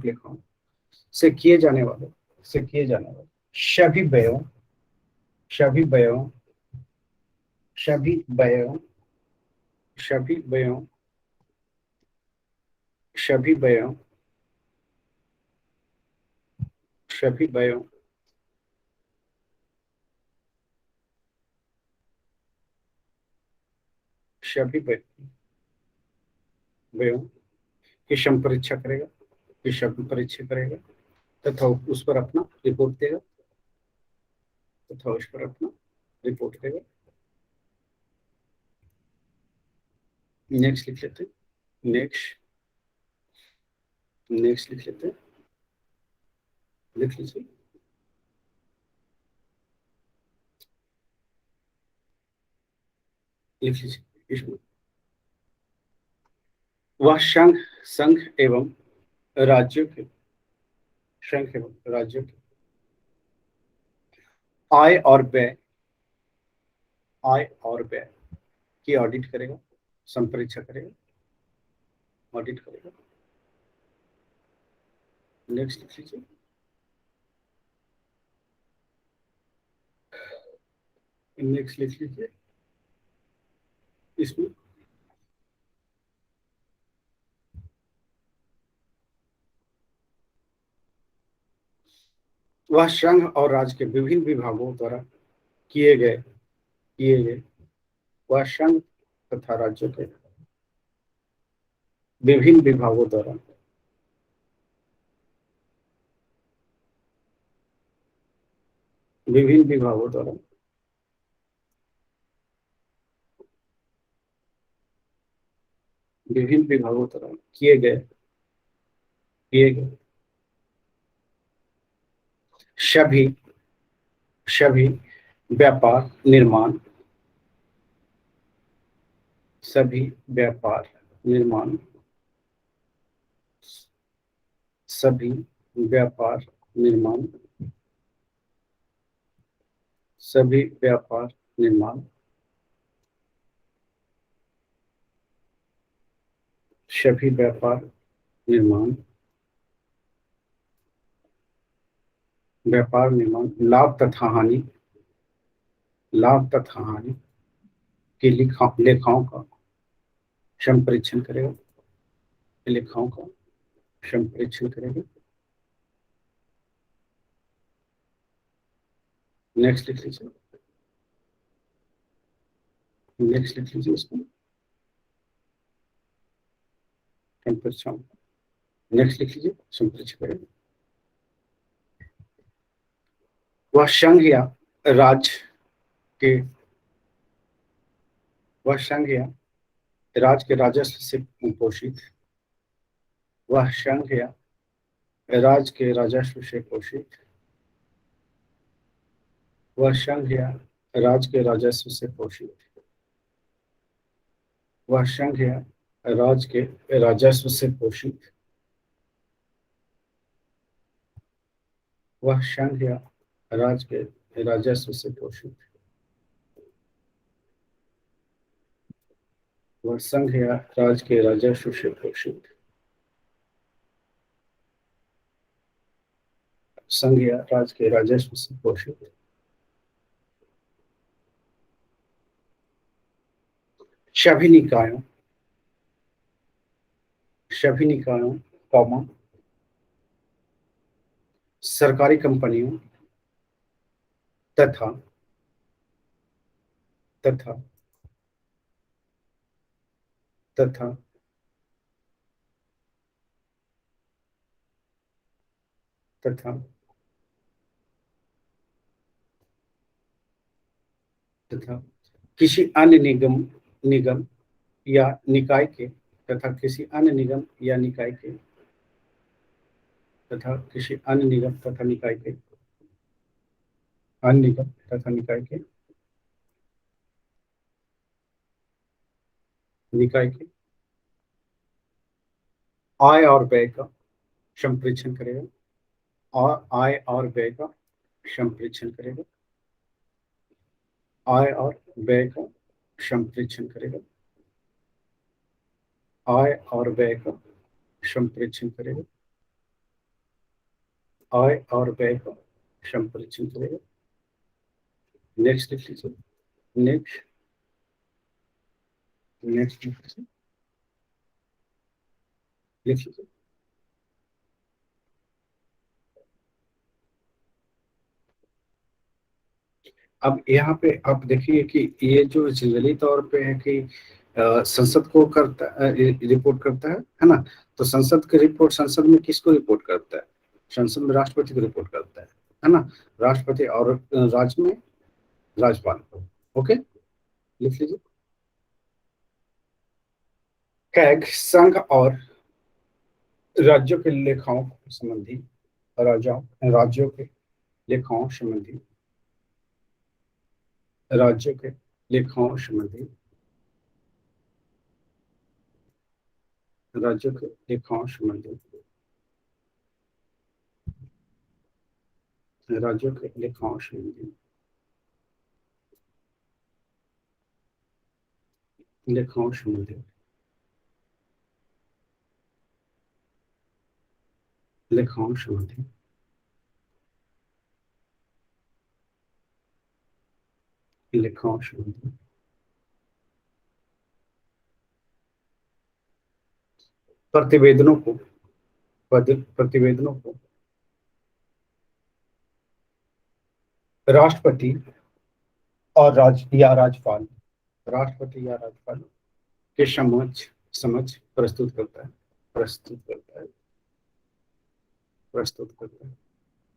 लेखाओं से किए जाने वाले सभी व्ययों सभी व्ययों सभी व्ययों सभी व्ययों सभी व्ययों सभी व्ययों सभी व्ययों की सम परीक्षा करेगा, की सम परीक्षा करेगा तथा उस पर अपना रिपोर्ट देगा, तथा उस पर अपना रिपोर्ट देगा। नेक्स्ट लिख लेते हैं, नेक्स्ट नेक्स्ट लिख लेते हैं, लिख लीजिए। लिख लीजिए इसमें। वह संघ एवं राज्यों के आय और व्यय की ऑडिट करेगा, संपरीक्षा करेगा, ऑडिट करेगा। नेक्स्ट लिख लीजिए, नेक्स्ट लिख लीजिए इसमें। वह संघ और राज्य के विभिन्न विभागों द्वारा किए गए वह संघ तथा राज्यों के विभिन्न विभागों द्वारा विभिन्न विभागों द्वारा किए गए सभी व्यापार निर्माण सभी व्यापार निर्माण सभी व्यापार निर्माण सभी व्यापार निर्माण सभी व्यापार निर्माण व्यापार निर्माण लाभ तथा हानि के लेखाओं का सम परीक्षण करेगा, लेखाओं का सम परीक्षण करेगा। नेक्स्ट लिख लीजिए, नेक्स्ट लिख लीजिए इसको, सम परीक्षण। नेक्स्ट लिख लीजिए, सम परीक्षण करेगा। वह संघ या राज्य के राजस्व से पोषित वह संघ या राज्य के राजस्व से पोषित वह संघ या राज्य के राजस्व से पोषित वह संघ या राज्य के राजस्व से पोषित वह संघ या राज के राजस्व से पोषित है। वह संघ या राज के राजस्व से पोषित है। संघ या राज के राजस्व से पोषित है। सभी निकायों कॉमा सरकारी कंपनियों तथा तथा तथा तथा तथा किसी अन्य निगम या निकाय के तथा किसी अन्य निगम या निकाय के तथा किसी अन्य निगम तथा निकाय के अन्य निगम तथा निकाय के आय और व्यय का संप्रेषण करेगा। और आय और व्यय का संप्रेषण करेगा। आय और व्यय का संप्रेषण करेगा। आय और व्यय का संप्रेषण करेगा। आय और व्यय का संप्रेषण करेगा। नेक्स्ट लिख लीजिए। नेक्स्ट लिख लीजिए। अब यहाँ पे आप देखिए कि ये जो जनरली तौर पे है कि संसद को करता रिपोर्ट करता है ना। तो संसद की रिपोर्ट संसद में किसको रिपोर्ट करता है? संसद में राष्ट्रपति को रिपोर्ट करता है ना। राष्ट्रपति और राज्य में राज्यपाल को। ओके, लिख लीजिए। कैग संघ और राज्यों के लेखाओं संबंधी राज्यों के लेखाओं संबंधी राज्यों के लेखाओं संबंधी राज्यों के लेखाओं संबंधी राज्यों के लेखाओं संबंधी लेखाओं संबंधी लेखाओं संबंधी लेखाओं संबंधी प्रतिवेदनों को राष्ट्रपति और राष्ट्रपति या राज्यपाल के समक्ष प्रस्तुत करता है।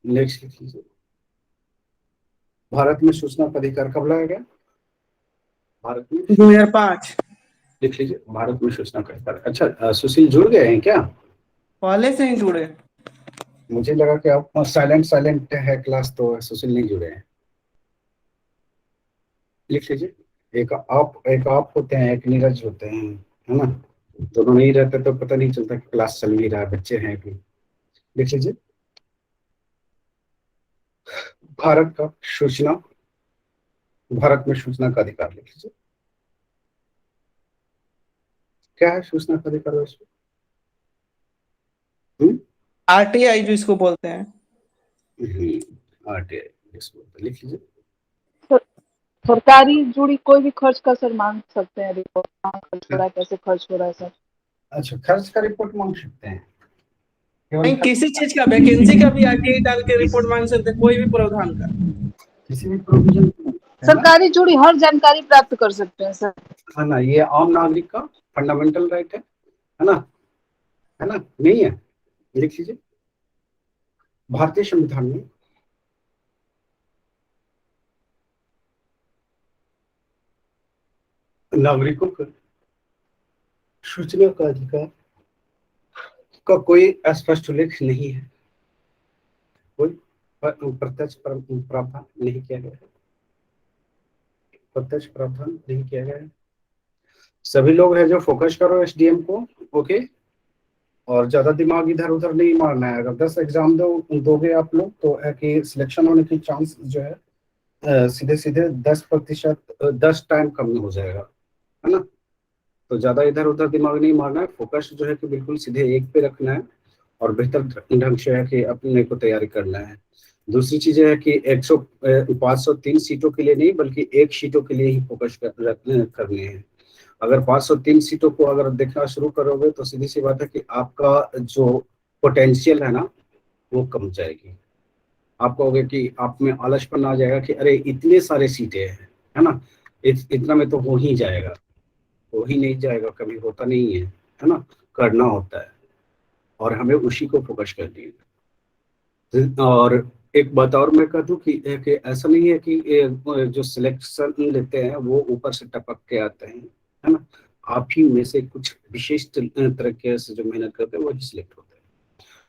नेक्स्ट लिख लीजिए। भारत में सूचना का अधिकार कब लाया गया? भारत में 2005। लिख लीजिए। भारत में सूचना का अधिकार। अच्छा, सुशील जुड़ गए हैं क्या? पहले से ही जुड़े। मुझे लगा कि आप साइलेंट है क्लास, तो सुशील नहीं जुड़े हैं। लिख लीजिए। एक आप होते हैं, एक नीरज होते हैं, है ना। दोनों नहीं रहते तो पता नहीं चलता कि क्लास चल भी रहा है, बच्चे हैं कि। लिख लीजिए। भारत में सूचना का अधिकार। लिख लीजिए। क्या है सूचना का अधिकार वैसे? आरटीआई जो इसको बोलते हैं। आरटीआई लिख लीजिए। सरकारी जुड़ी कोई भी खर्च का सर मांग सकते हैं रिपोर्ट, खर्च हो रहा है, कैसे खर्च हो रहा है सर। अच्छा, खर्च का रिपोर्ट मांग सकते हैं? नहीं, किसी चीज का वैकेंसी का भी आरटीआई डाल के रिपोर्ट मांग सकते हैं, कोई भी प्रावधान का। किसी भी प्रोविजन सरकारी जुड़ी हर जानकारी प्राप्त कर सकते हैं सर। है ना। ये आम नागरिक का फंडामेंटल राइट है ना। है ना, नहीं है? लिख लीजिए। भारतीय संविधान में नागरिकों को सूचना का अधिकार का कोई स्पष्ट उल्लेख नहीं है। कोई प्रत्यक्ष प्रावधान नहीं किया गया है। प्रत्यक्ष प्रावधान नहीं किया गया है। सभी लोग हैं जो फोकस करो एसडीएम को। ओके, और ज्यादा दिमाग इधर उधर नहीं मारना है। अगर 10 एग्जाम दोगे आप लोग तो है कि सिलेक्शन होने की चांस जो है सीधे सीधे 10%, 10 टाइम कम हो जाएगा, है ना। तो ज्यादा इधर उधर दिमाग नहीं मारना है, फोकस जो है कि बिल्कुल सीधे एक पे रखना है और बेहतर ढंग से है कि अपने को तैयारी करना है। दूसरी चीज है कि 503 सीटों के लिए नहीं बल्कि एक सीटों के लिए ही फोकस करने हैं। अगर 503 सीटों को अगर देखना शुरू करोगे तो सीधी सी बात है कि आपका जो पोटेंशियल है ना वो कम जाएगी। आप कहोगे कि आप में आलसपन आ जाएगा कि अरे इतने सारे सीटें हैं, है ना, इतना में तो हो ही जाएगा। हो ही नहीं जाएगा, कभी होता नहीं है ना। करना होता है और हमें उसी को फोकस करनी है। और एक बात और मैं कह दूं कि ऐसा नहीं है कि जो सिलेक्शन लेते हैं वो ऊपर से टपक के आते हैं, है ना। आप ही में से कुछ विशिष्ट तरीके से जो मेहनत करते हैं वही सिलेक्ट होते हैं।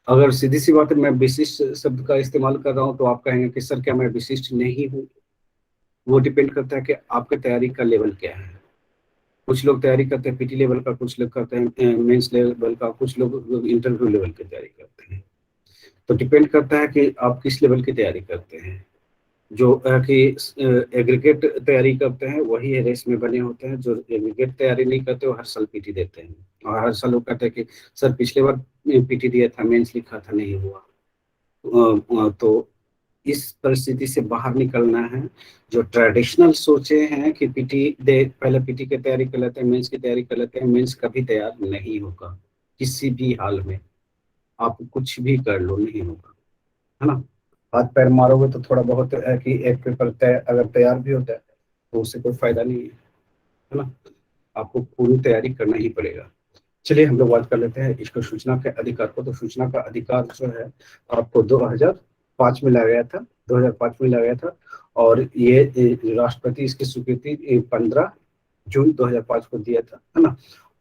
अगर सीधी सी बात है मैं विशिष्ट शब्द का इस्तेमाल कर रहा हूँ तो आप कहेंगे कि सर क्या मैं विशिष्ट नहीं हूँ। वो डिपेंड करता है कि आपका तैयारी का लेवल क्या है। कुछ लोग तैयारी करते हैं पीटी लेवल का, कुछ लोग करते हैं मेंस लेवल का, कुछ लोग इंटरव्यू लेवल की तैयारी करते हैं। तो डिपेंड करता है कि आप किस लेवल की तैयारी करते हैं। जो कि एग्रीगेट तैयारी करते हैं वही रेस में बने होते हैं। जो एग्रीगेट तैयारी नहीं करते वो हर साल पीटी देते हैं और हर साल वो कहते हैं कि सर पिछले बार पीटी दिया था, मेंस लिखा था, नहीं हुआ। तो इस परिस्थिति से बाहर निकलना है। जो ट्रेडिशनल सोचे हैं कि पीटी दे, पहले पीटी की तैयारी कर लेते हैं, मेंस की तैयारी कर लेते हैं, मेंस कभी तैयार नहीं होगा किसी भी हाल में। आप कुछ भी कर लो नहीं होगा, है ना। हाथ पैर मारोगे तो थोड़ा बहुत है कि एक पेपर अगर तैयार भी होता है तो उससे कोई फायदा नहीं है ना। आपको पूरी तैयारी करना ही पड़ेगा। चलिए हम लोग बात कर लेते हैं इसको सूचना के अधिकार को। तो सूचना का अधिकार जो है आपको 2005 में लाया गया था, 2005 में लाया गया था। और ये राष्ट्रपति इसकी स्वीकृति 15 जून 2005 को दिया था, है ना।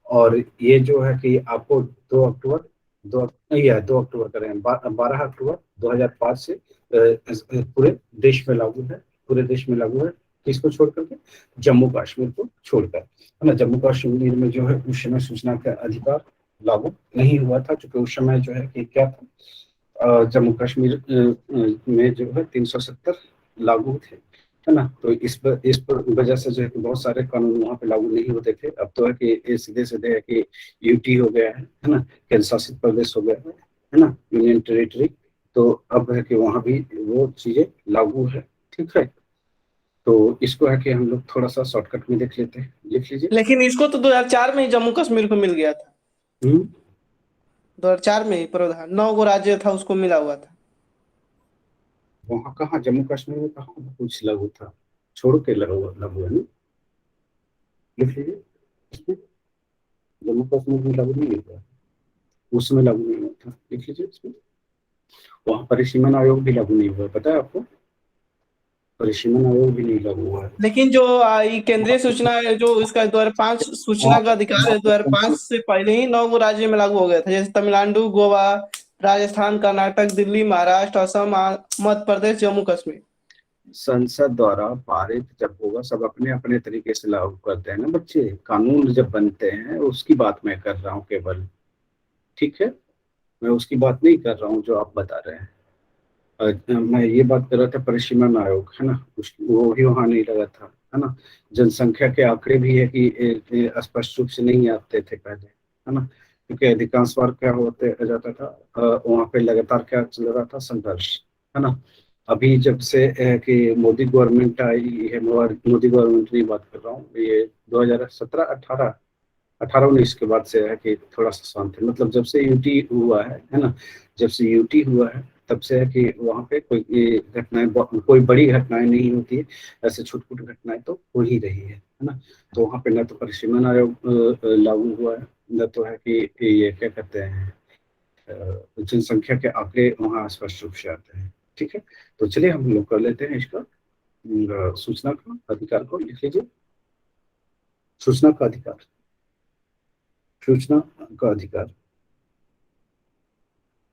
और ये जो है कि आपको 2 अक्टूबर कर रहे हैं, 12 अक्टूबर 2005 से पूरे देश में लागू है। पूरे देश में लागू है, किसको छोड़ करके? जम्मू कश्मीर को छोड़कर, है ना। जम्मू कश्मीर में जो है उस समय सूचना का अधिकार लागू नहीं हुआ था, क्योंकि उस समय जो है कि क्या था, जम्मू कश्मीर में जो है 370 लागू थे, है ना। तो इस पर वजह से जो है कि बहुत सारे कानून वहाँ पे लागू नहीं होते थे। अब तो है कि ये सीधे सीधे है कि यूटी हो गया है ना, केंद्र शासित प्रदेश हो गया है ना, यूनियन टेरिटरी। तो अब है कि वहाँ भी वो चीजें लागू है, ठीक है। तो इसको है कि हम लोग थोड़ा सा शॉर्टकट में देख लेते हैं, लिख लीजिए। लेकिन इसको तो 2004 में ही जम्मू कश्मीर को मिल गया था। 2004 में ही प्रावधान 9 गो राज्य था उसको मिला हुआ था। वहाँ कहाँ जम्मू कश्मीर में कहाँ कुछ लागू था, छोड़ के लागू लागू है ना, लिख लीजिए इसमें। जम्मू कश्मीर में लागू नहीं हुआ, उस समय लागू नहीं हुआ था, लिख लीजिए इसमें। वहाँ परिसीमन आयोग भी लागू नहीं हुआ, पता है आपको? परिसीमन आयोग भी नहीं लागू हुआ है लेकिन जो ये केंद्रीय सूचना है, जो इसका 2005 सूचना का अधिकार है, 2005 से पहले ही 9 गो राज्य में लागू हो गया था, जैसे तमिलनाडु, गोवा, राजस्थान, कर्नाटक, दिल्ली, महाराष्ट्र, असम, मध्य प्रदेश, जम्मू कश्मीर। संसद द्वारा पारित जब होगा, सब अपने अपने तरीके से लागू करते हैं ना बच्चे। कानून जब बनते हैं उसकी बात मैं कर रहा हूँ केवल, ठीक है। मैं उसकी बात नहीं कर रहा हूँ जो आप बता रहे हैं। मैं ये बात कर रहा था परिसीमन आयोग, है ना, वो भी वहाँ नहीं लगा था, है ना। जनसंख्या के आंकड़े भी है कि स्पष्ट रूप से नहीं आते थे पहले, है ना, क्योंकि अधिकांश बार क्या होते जाता था, वहाँ पे लगातार क्या चल रहा था, संघर्ष, है ना। अभी जब से कि मोदी गवर्नमेंट आई है, मोदी गवर्नमेंट की बात कर रहा हूँ, ये 2017 18 18-19 के बाद से है कि थोड़ा सा शांत है। मतलब जब से यूटी हुआ है ना, जब से यूटी हुआ है तब से है कि वहाँ पे कोई घटनाएं, कोई बड़ी घटनाएं नहीं होती है। ऐसे छोटी-छोटी घटनाएं तो हो ही रही है ना। तो वहाँ पे न तो परिसीमन आयोग लागू हुआ है, न तो है कि ये क्या कहते हैं, जनसंख्या के आंकड़े वहाँ स्पष्ट रूप से आते हैं, ठीक है। तो चलिए हम लोग कर लेते हैं इसका सूचना का अधिकार को, लिख लीजिए। सूचना का अधिकार, सूचना का अधिकार,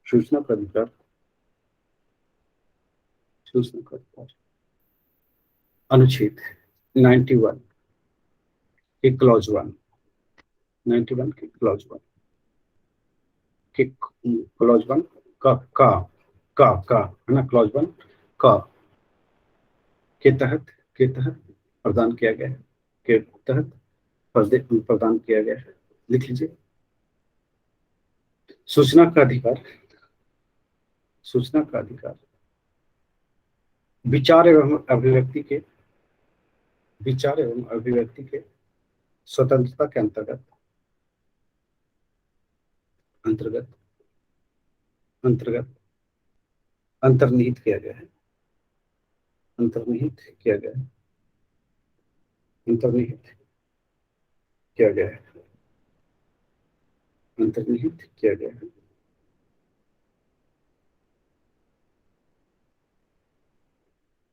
सूचना का अधिकार, सूचना का अधिकार। अनुच्छेद 91 के क्लॉज 1, 91 के क्लॉज 1 के क्लॉज 1 का है ना, क्लॉज 1 का के तहत प्रदान किया गया है, के तहत प्रदान किया गया है। लिख लीजिए। सूचना का अधिकार विचार एवं अभिव्यक्ति के स्वतंत्रता के अंतर्गत अंतर्निहित किया गया है। अंतर्निहित किया गया है। अंतर्निहित किया गया है। अंतर्निहित किया गया है।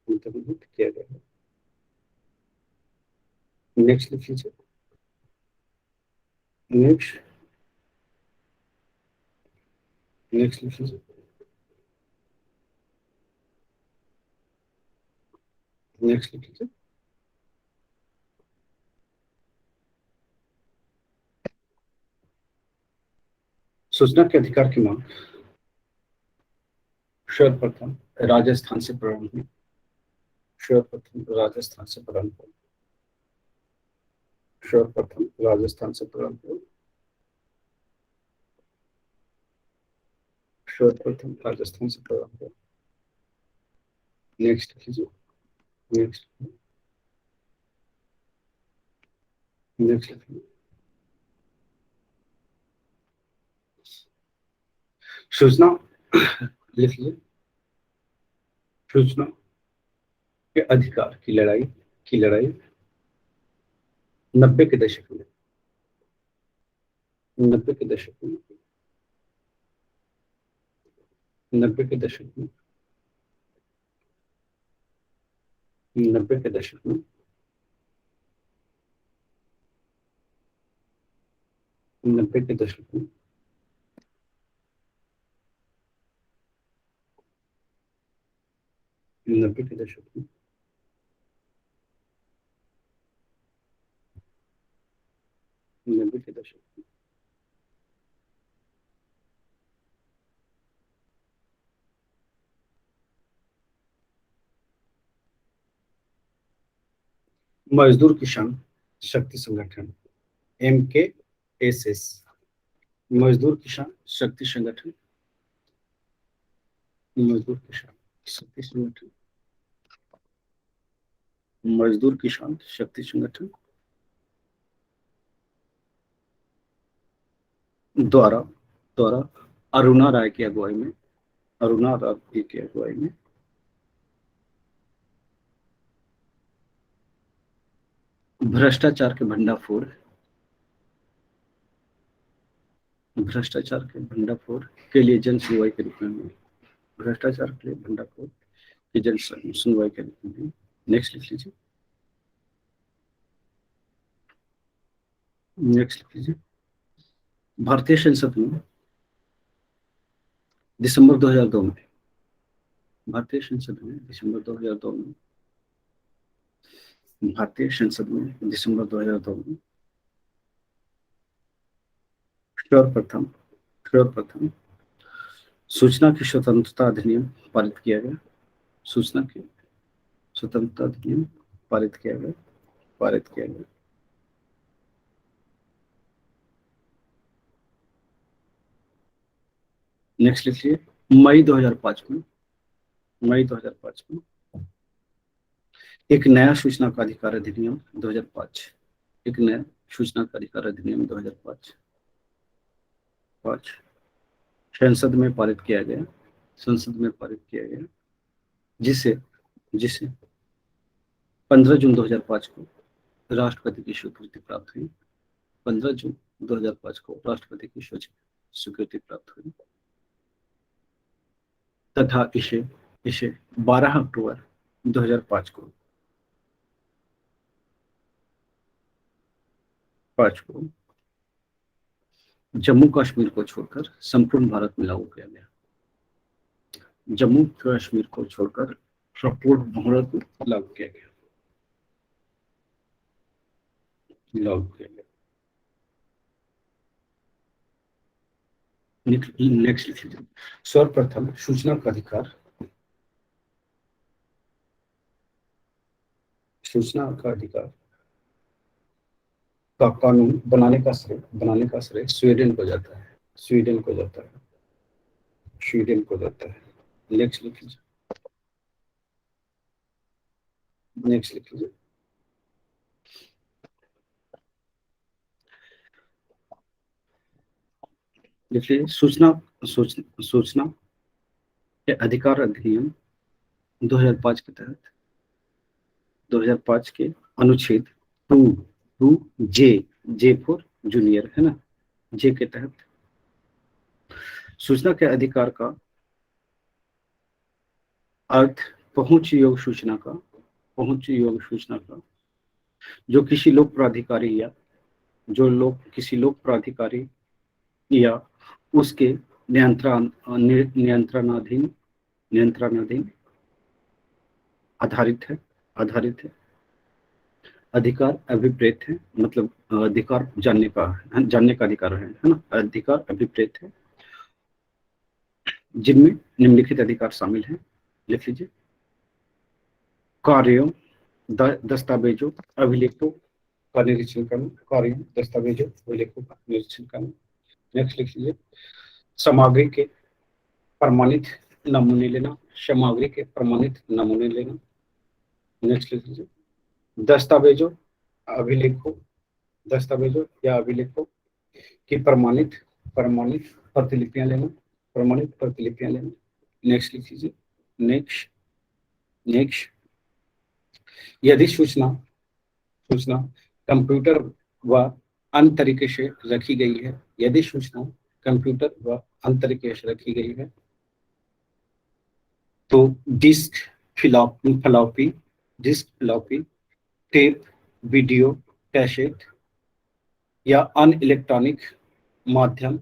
अंतर्निहित किया गया है। नेक्स्ट लिख लीजिए। नेक्स्ट लिख लीजिए। नेक्स्ट लिख लीजिए। सूचना के अधिकार की मांग सर्वप्रथम राजस्थान से प्रारंभ हुई। सर्वप्रथम राजस्थान से प्रारंभ हुई। सर्वप्रथम राजस्थान से प्रारंभ हुई। सर्वप्रथम राजस्थान से प्रारंभ हुई। नेक्स्ट कीजिए। नेक्स्ट नेक्स्ट सूचना लिख लीजिए। सूचना के अधिकार की लड़ाई 90 के दशक में 90 के दशक में 90 के दशक में 90 के दशक में 90 के दशक में 90 के दशक में 90 के दशक में मजदूर किसान शक्ति संगठन MKSS, मजदूर किसान शक्ति संगठन, मजदूर किसान शक्ति संगठन, मजदूर किसान शक्ति संगठन द्वारा अरुणा राय की अगुवाई में भ्रष्टाचार के भंडाफोड़ के लिए जन सुनवाई के रूप में भ्रष्टाचार के लिए भंडाफोड़ की जन सुनवाई के रूप में। नेक्स्ट लिख लीजिए। नेक्स्ट लिख लीजिए। भारतीय संसद में दिसंबर 2002 में भारतीय संसद में दिसंबर 2002 में सर्वप्रथम सूचना की स्वतंत्रता अधिनियम पारित किया गया। सूचना की स्वतंत्रता अधिनियम पारित किया गया। नेक्स्ट लिखिए। मई 2005 में एक नया सूचना का अधिकार अधिनियम 2005 एक नया सूचना का अधिकार अधिनियम 2005 संसद में पारित किया गया जिसे 15 जून 2005 को राष्ट्रपति की स्वीकृति प्राप्त हुई। 15 जून 2005 को राष्ट्रपति की स्वीकृति प्राप्त हुई तथा इसे 12 अक्टूबर 2005 को जम्मू कश्मीर को छोड़कर संपूर्ण भारत में लागू किया गया। जम्मू कश्मीर को छोड़कर संपूर्ण भारत में लागू किया गया। नेक्स्ट लिख लीजिए। सर्वप्रथम सूचना का अधिकार, सूचना का अधिकार का कानून बनाने का श्रेय स्वीडन को जाता है, स्वीडन को जाता है, स्वीडन को जाता है। नेक्स्ट लिख लीजिए, नेक्स्ट लिख लीजिए। देखिए सूचना के अधिकार अधिनियम 2005 के तहत, 2005 के अनुच्छेद 2 जे फॉर जूनियर है ना, जे के तहत सूचना के अधिकार का अर्थ पहुंच योग सूचना का, पहुंच योग सूचना का जो किसी लोक प्राधिकारी या किसी लोक प्राधिकारी या उसके नियंत्रणाधीन आधारित है, अधिकार अभिप्रेत है, मतलब अधिकार जानने का अधिकार है ना, अधिकार अभिप्रेत है, जिनमें निम्नलिखित अधिकार शामिल हैं। लिख लीजिए। कार्यों, दस्तावेजों, अभिलेखों का निरीक्षण करना, कार्यों, दस्तावेजों, अभिलेखों का निरीक्षण करना। नेक्स्ट लिख लीजिए। सामग्री के प्रमाणित नमूने लेना, सामग्री के प्रमाणित नमूने लेना। नेक्स्ट लिख लीजिए। दस्तावेजों या अभिलेखों की प्रमाणित प्रतिलिपियां लेना, प्रमाणित प्रतिलिपियां लेना। नेक्स्ट लिख लीजिए। नेक्स्ट यदि सूचना कंप्यूटर व अन्य तरीके से रखी गई है, यदि सूचना कंप्यूटर व अन्य तरीके से रखी गई है तो disk, floppy, tape, video cassette या अन्य इलेक्ट्रॉनिक माध्यम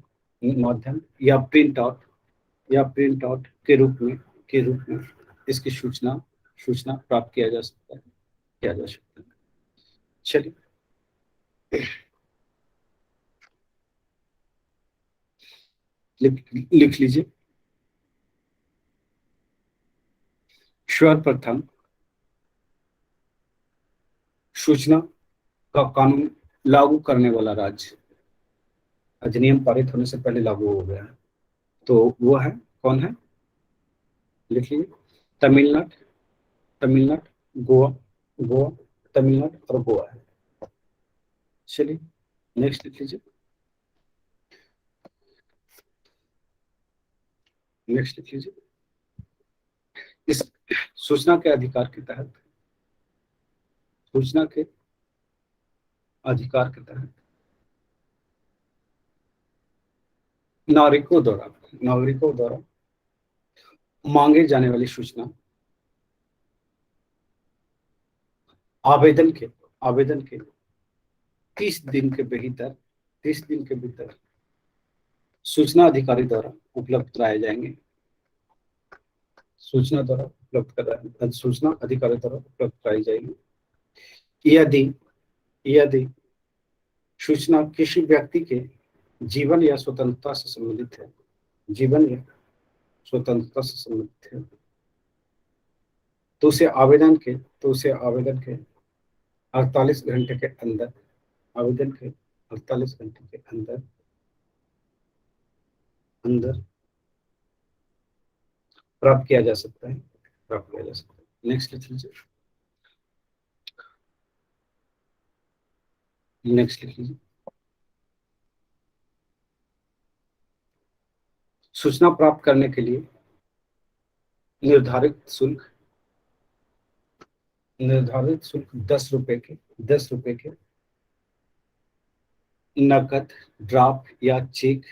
या प्रिंट आउट के रूप में इसकी सूचना प्राप्त किया जा सकता है, चलिए लिख लीजिए। सर्वप्रथम सूचना का कानून लागू करने वाला राज्य, अधिनियम पारित होने से पहले लागू हो गया है, तो वो है, कौन है? लिखिए। तमिलनाडु, गोवा, तमिलनाडु और गोवा है। चलिए नेक्स्ट लिख लीजिए। नेक्स्ट लिख लीजिए। इस सूचना के अधिकार के तहत, सूचना के अधिकार के तहत नागरिकों द्वारा मांगे जाने वाली सूचना आवेदन के 30 दिन के भीतर सूचना अधिकारी द्वारा उपलब्ध कराए जाएंगे, सूचना अधिकारी द्वारा उपलब्ध कराई जाएगी। यदि सूचना किसी व्यक्ति के जीवन या स्वतंत्रता से संबंधित है, तो उसे आवेदन के 48 घंटे के अंदर, प्राप्त किया जा सकता है। नेक्स्ट लिख लीजिए। सूचना प्राप्त करने के लिए निर्धारित शुल्क 10 रुपए के नकद, ड्राफ्ट या चेक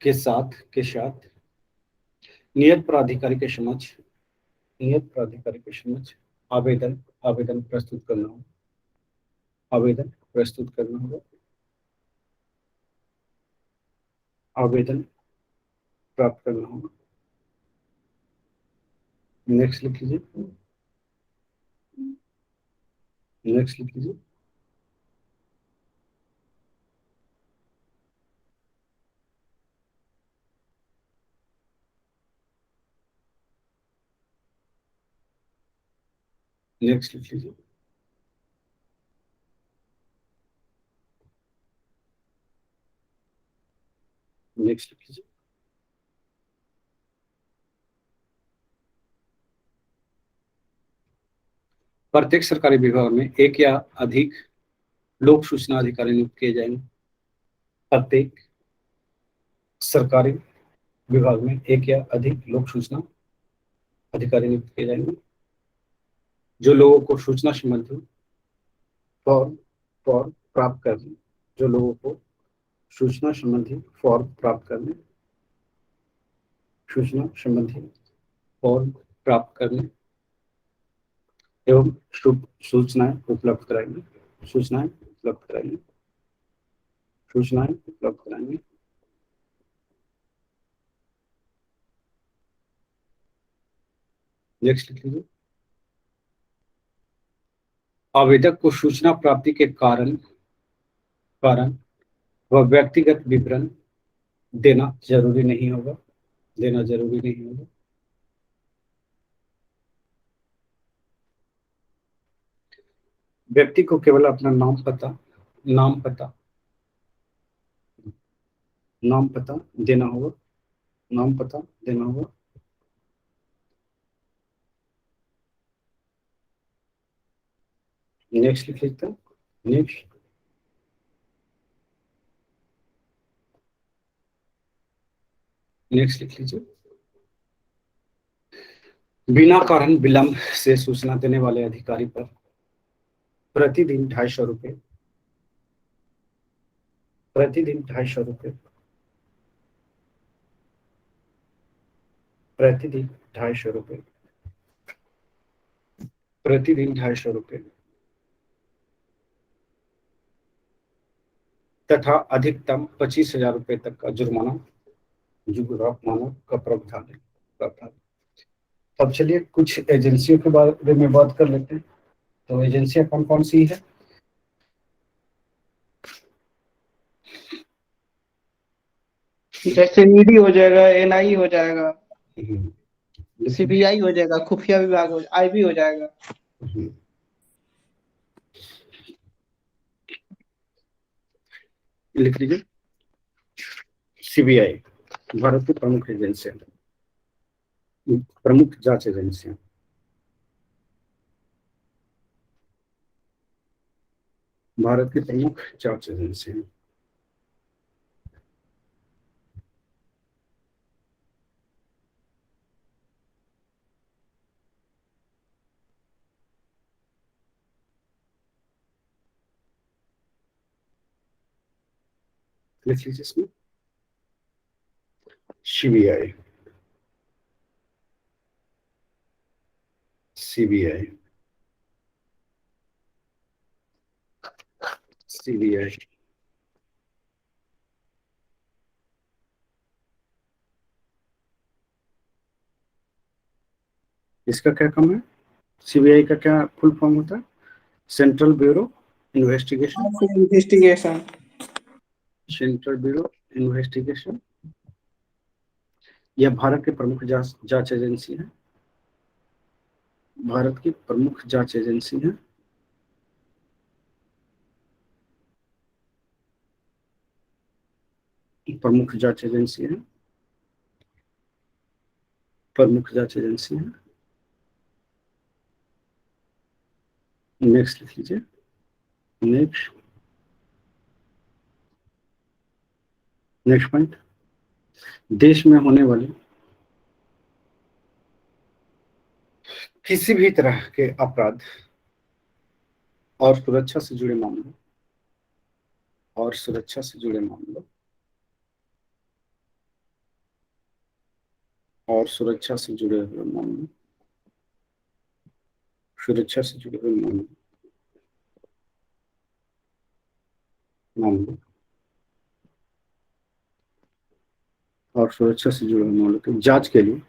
के साथ नियत प्राधिकारी के समक्ष आवेदन प्रस्तुत करना होगा, आवेदन प्राप्त करना होगा। नेक्स्ट लिख लीजिए। नेक्स्ट लिख लीजिए। नेक्स्ट लिख लीजिए। प्रत्येक सरकारी विभाग में एक या अधिक लोक सूचना अधिकारी नियुक्त किए जाएंगे। प्रत्येक सरकारी विभाग में एक या अधिक लोक सूचना अधिकारी नियुक्त किए जाएंगे जो लोगों को सूचना संबंधी फॉर्म प्राप्त करने, जो लोगों को सूचना संबंधी फॉर्म प्राप्त करने, सूचना संबंधी फॉर्म प्राप्त करने एवं सूचनाएं उपलब्ध कराएंगे, सूचनाएं उपलब्ध कराएंगे, सूचनाएं उपलब्ध कराएंगे। नेक्स्ट लिख लीजिए। आवेदक को सूचना प्राप्ति के कारण वह व्यक्तिगत विवरण देना जरूरी नहीं होगा, देना जरूरी नहीं होगा। व्यक्ति को केवल अपना नाम पता देना होगा, नाम पता देना होगा। नेक्स्ट लिख लेते हैं। नेक्स्ट लिख लीजिए। बिना कारण विलंब से सूचना देने वाले अधिकारी पर प्रतिदिन 250 रुपये, प्रतिदिन 250 रुपये, प्रतिदिन 250 रुपये, प्रतिदिन 250 रुपये तथा अधिकतम 25,000 रुपये तक का जुर्माना का प्रावधान है। अब चलिए कुछ एजेंसियों के बारे में बात कर लेते हैं। तो एजेंसियां कौन कौन सी है? जैसे ईडी हो जाएगा, एनआई हो जाएगा, सीबीआई हो जाएगा, खुफिया विभाग हो, आईबी हो जाएगा। लिख लीजिए। सीबीआई भारत की प्रमुख एजेंसियां, प्रमुख जांच एजेंसियां। भारत की प्रमुख जांच एजेंसियां। लिख लीजिए इसमें सीबीआई, सीबीआई, सीबीआई। इसका क्या काम है? सीबीआई का क्या फुल फॉर्म होता है? Central bureau investigation, investigation, central bureau investigation. यह भारत की प्रमुख जांच एजेंसी है, भारत की प्रमुख जांच एजेंसी है। प्रमुख जांच एजेंसी है, प्रमुख जांच एजेंसी है। नेक्स्ट लिख लीजिए। नेक्स्ट पॉइंट, देश में होने वाले किसी भी तरह के अपराध और सुरक्षा से जुड़े मामलों, और सुरक्षा से जुड़े मामलों, और सुरक्षा से जुड़े हुए मामलों, सुरक्षा से जुड़े हुए मामलों और सुरक्षा से जुड़े हुए मामलों की जांच के लिए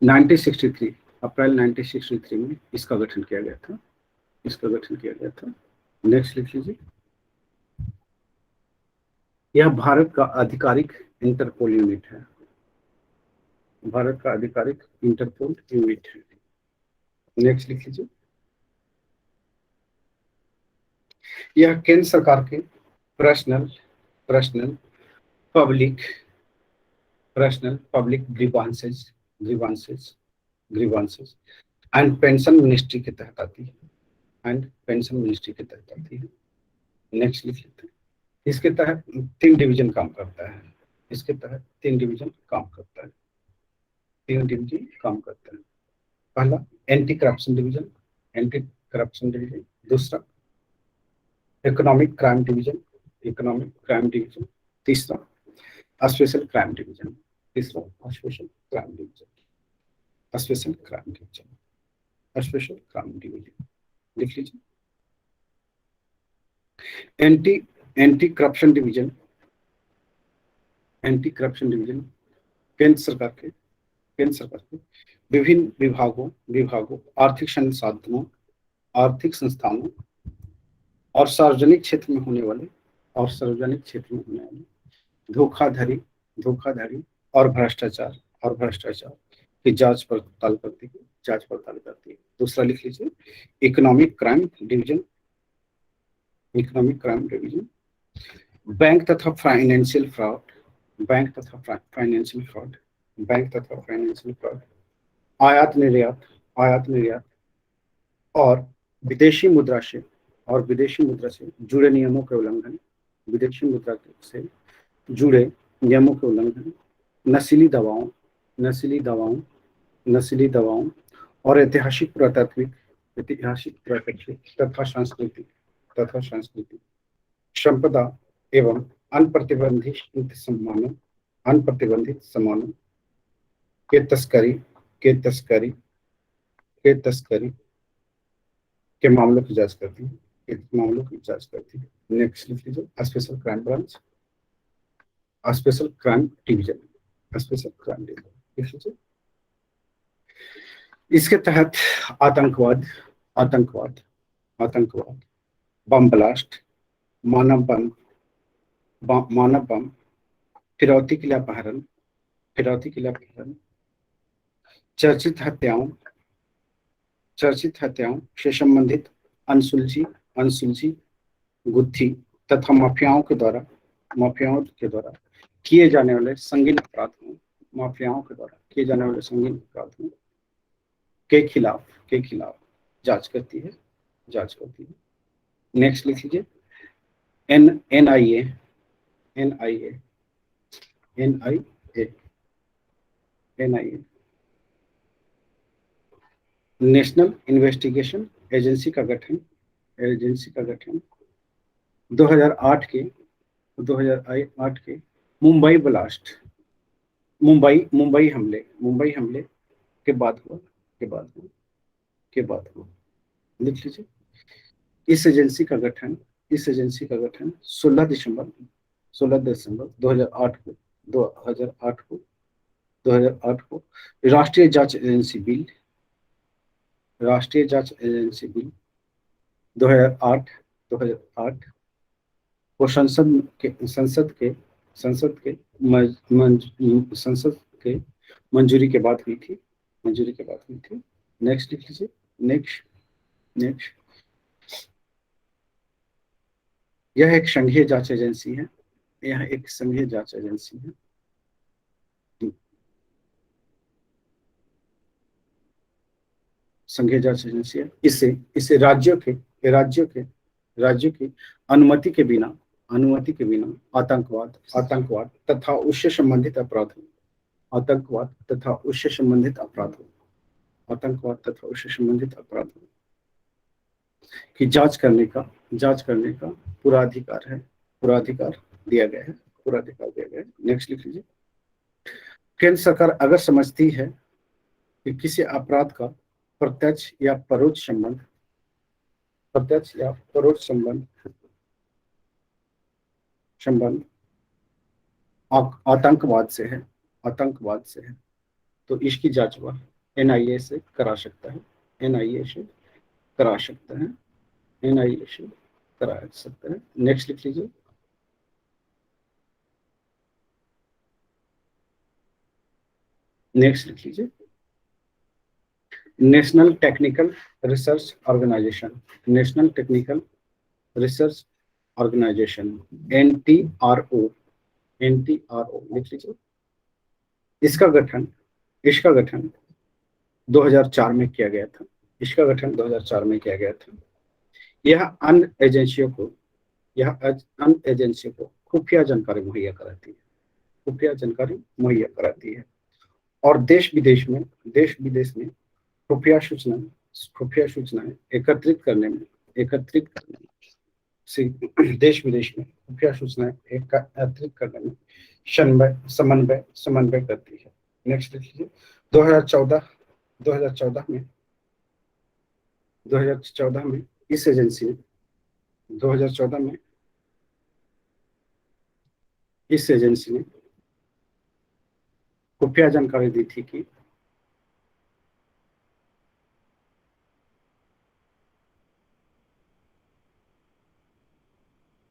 1963 अप्रैल 1963 में इसका गठन किया गया था, इसका गठन किया गया था। नेक्स्ट लिख लीजिए। यह भारत का आधिकारिक इंटरपोल यूनिट है, भारत का आधिकारिक इंटरपोल यूनिट है। नेक्स्ट लिख लीजिए। यह केंद्र सरकार के personal personnel public grievances grievances grievances and pension ministry के तहत आती है, एंड पेंशन मिनिस्ट्री के तहत आती है। नेक्स्ट लिख लेते हैं। इसके तहत 3 डिवीजन काम करता है, इसके तहत 3 डिवीजन काम करता है, 3 डिवीजन काम करता है। पहला anti corruption division, anti corruption division. दूसरा economic crime division, economic crime division. तीसरा स्पेशल क्राइम डिवीजन, तीसरा special crime division, special crime division, special crime division. लिख लीजिए। Anti anti corruption division, anti corruption division केंद्र सरकार के विभिन्न विभागों आर्थिक संसाधनों, आर्थिक संस्थानों और सार्वजनिक क्षेत्र में होने वाले धोखाधड़ी और भ्रष्टाचार की जांच पड़ताल करती है। दूसरा लिख लीजिए economic crime division, economic crime division bank तथा फाइनेंशियल फ्रॉड, बैंक तथा फाइनेंशियल फ्रॉड, आयात निर्यात और विदेशी मुद्रा से जुड़े नियमों के उल्लंघन, विदेशी मुद्रा से जुड़े नियमों के उल्लंघन, नशीली दवाओं और ऐतिहासिक पुरातात्विक तथा सांस्कृतिक संपदा एवं अनप्रतिबंधित सामानों के तस्करी के मामलों की जांच करती है। नेक्स्ट लिख लीजिए special crime branch, special crime division, special crime division लिख लीजिए। इसके तहत आतंकवाद, बम ब्लास्ट, मानव बम, फिरौती के लिए अपहरण, चर्चित हत्याओं से संबंधित अनसुलझी गुत्थी तथा माफियाओं के द्वारा किए जाने वाले संगीन अपराधों के खिलाफ जांच करती है। नेक्स्ट लिख लीजिए एनआईए, नेशनल इन्वेस्टिगेशन एजेंसी का गठन 2008 के मुंबई हमले के बाद हुआ। लिख लीजिए। इस एजेंसी का गठन 16 दिसंबर 2008 को राष्ट्रीय जांच एजेंसी बिल 2008 को संसद के मंजूरी के बाद हुई थी। नेक्स्ट लिख लीजिए। नेक्स्ट यह एक संघीय जांच एजेंसी है, संघीय जांच एजेंसी है। इसे राज्यों की अनुमति के बिना आतंकवाद तथा उससे संबंधित अपराधों की जांच करने का पूरा अधिकार दिया गया है। नेक्स्ट लिख लीजिए। केंद्र सरकार अगर समझती है कि किसी अपराध का प्रत्यक्ष या परोक्ष संबंध आतंकवाद से है तो इसकी जांच वह एनआईए से करा सकता है। नेक्स्ट लिख लीजिए। National technical research organisation, national technical research organisation, NTRO, NTRO लिख लीजिए। इसका गठन 2004 में किया गया था। इसका गठन 2004 में किया गया था। यह अन्य एजेंसियों को खुफिया जानकारी मुहैया कराती है, खुफिया जानकारी मुहैया कराती है और देश विदेश में खुफिया सूचनाएं एकत्रित करने में देश विदेश में खुफिया सूचनाएं एकत्रित करने में समन्वय करती है। नेक्स्ट देखिए। 2014 में इस एजेंसी ने 2014 में इस एजेंसी ने खुफिया जानकारी दी थी कि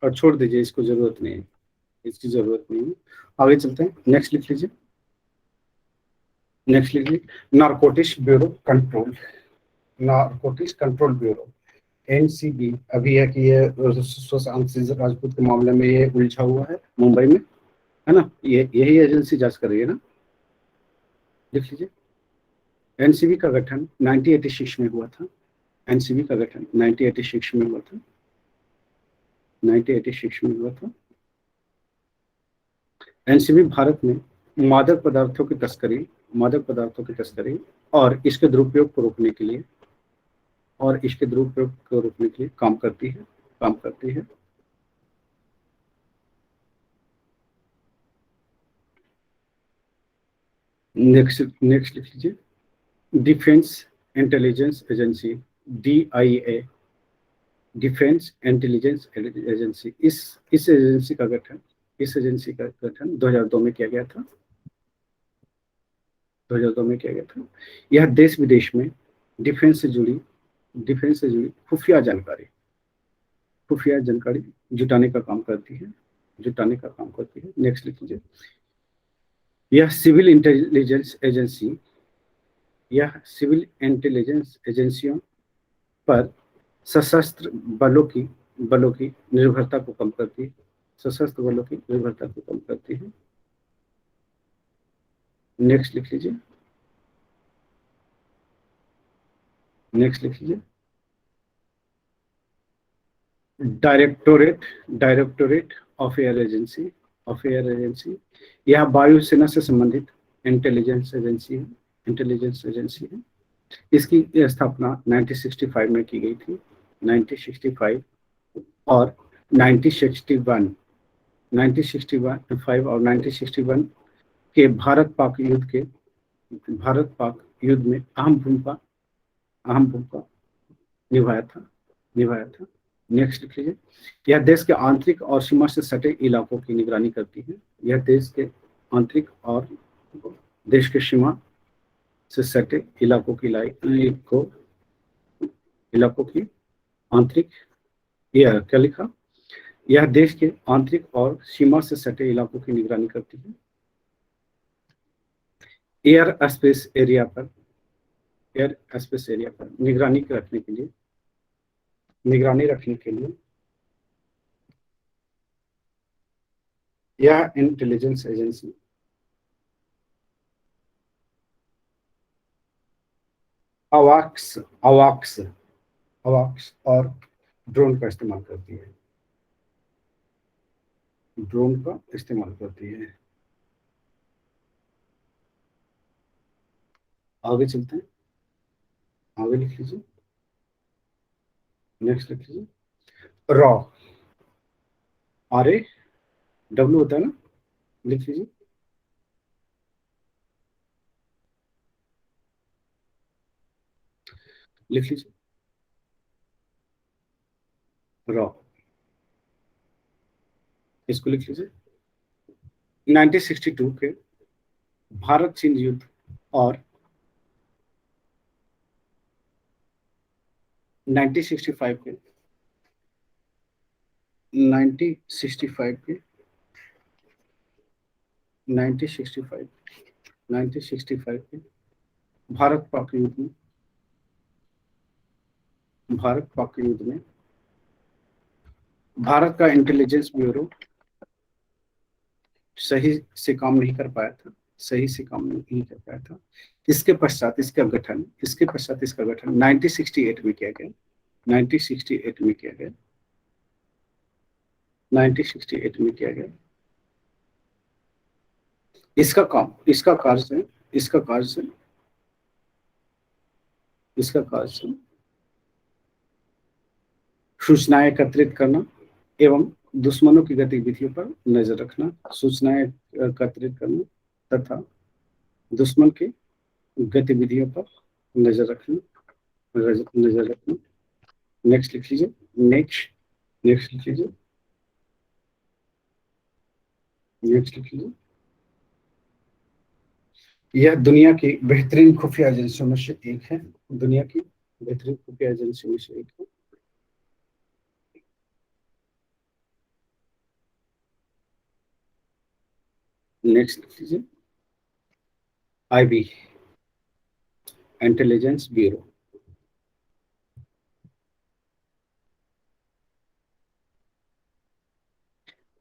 और छोड़ दीजिए, इसको जरूरत नहीं है, इसकी जरूरत नहीं है। आगे चलते हैं। नेक्स्ट लिख लीजिए। Narcotics control bureau, NCB। अभी है कि ये सुशांत सिंह राजपूत के मामले में ये उलझा हुआ है मुंबई में, है ना। यही एजेंसी जांच कर रही है ना। लिख लीजिए। NCB का गठन 1986 में हुआ था। NCB का गठन 1986 में हुआ था। 1986 में हुआ था। NCB भारत में मादक पदार्थों की तस्करी और इसके दुरुपयोग को रोकने के लिए काम करती है। नेक्स्ट लिख लीजिए। Defence intelligence agency, DIA, defence intelligence agency. इस एजेंसी का गठन 2002 में किया गया था। 2002 में किया गया था। यह देश विदेश में डिफेंस से जुड़ी खुफिया जानकारी जुटाने का काम करती है। नेक्स्ट लिख लीजिए। यह सिविल इंटेलिजेंस एजेंसियों पर सशस्त्र बलों की निर्भरता को कम करती है। नेक्स्ट लिख लीजिए। डायरेक्टोरेट ऑफ एयर एजेंसी, यह वायुसेना से संबंधित इंटेलिजेंस एजेंसी है। इसकी स्थापना 1965 में की गई थी। 1965 और 1961 और 1961 के भारत पाक युद्ध में अहम भूमिका निभाया था। नेक्स्ट लिख लीजिए। यह देश के आंतरिक और सीमा से सटे इलाकों की निगरानी करती है। यह देश के आंतरिक और देश के सीमा से सटे इलाकों की आंतरिक, यह क्या लिखा, यह देश के आंतरिक और सीमा से सटे इलाकों की निगरानी करती है। एयर स्पेस एरिया पर निगरानी रखने के लिए यह इंटेलिजेंस एजेंसी अवाक्स और ड्रोन का इस्तेमाल करती है। आगे चलते हैं। आगे लिख लीजिए। नेक्स्ट लिख लीजिए। रॉ, RAW होता है ना। लिख लीजिए। रॉ, इसको लिख लीजिए। 1962 के भारत चीन युद्ध और 1965 के 1965 के भारत पाक युद्ध में भारत पाक युद्ध में भारत का इंटेलिजेंस ब्यूरो सही से काम नहीं कर पाया था, सही से काम नहीं कर पाया था। इसके पश्चात इसका गठन 1968 में किया गया, 1968 में किया गया, 1968 में किया गया। इसका काम, इसका कार्य सूचनाएं एकत्रित करना एवं दुश्मनों की गतिविधियों पर नजर रखना, सूचनाएं एकत्रित करना तथा दुश्मन की गतिविधियों पर नजर रखना। नेक्स्ट लिख लीजिए, नेक्स्ट लिख लीजिए। यह दुनिया की बेहतरीन खुफिया एजेंसियों में से एक है, दुनिया की बेहतरीन खुफिया एजेंसियों में से एक है। नेक्स्ट लिख लीजिए, आईबी, इंटेलिजेंस ब्यूरो।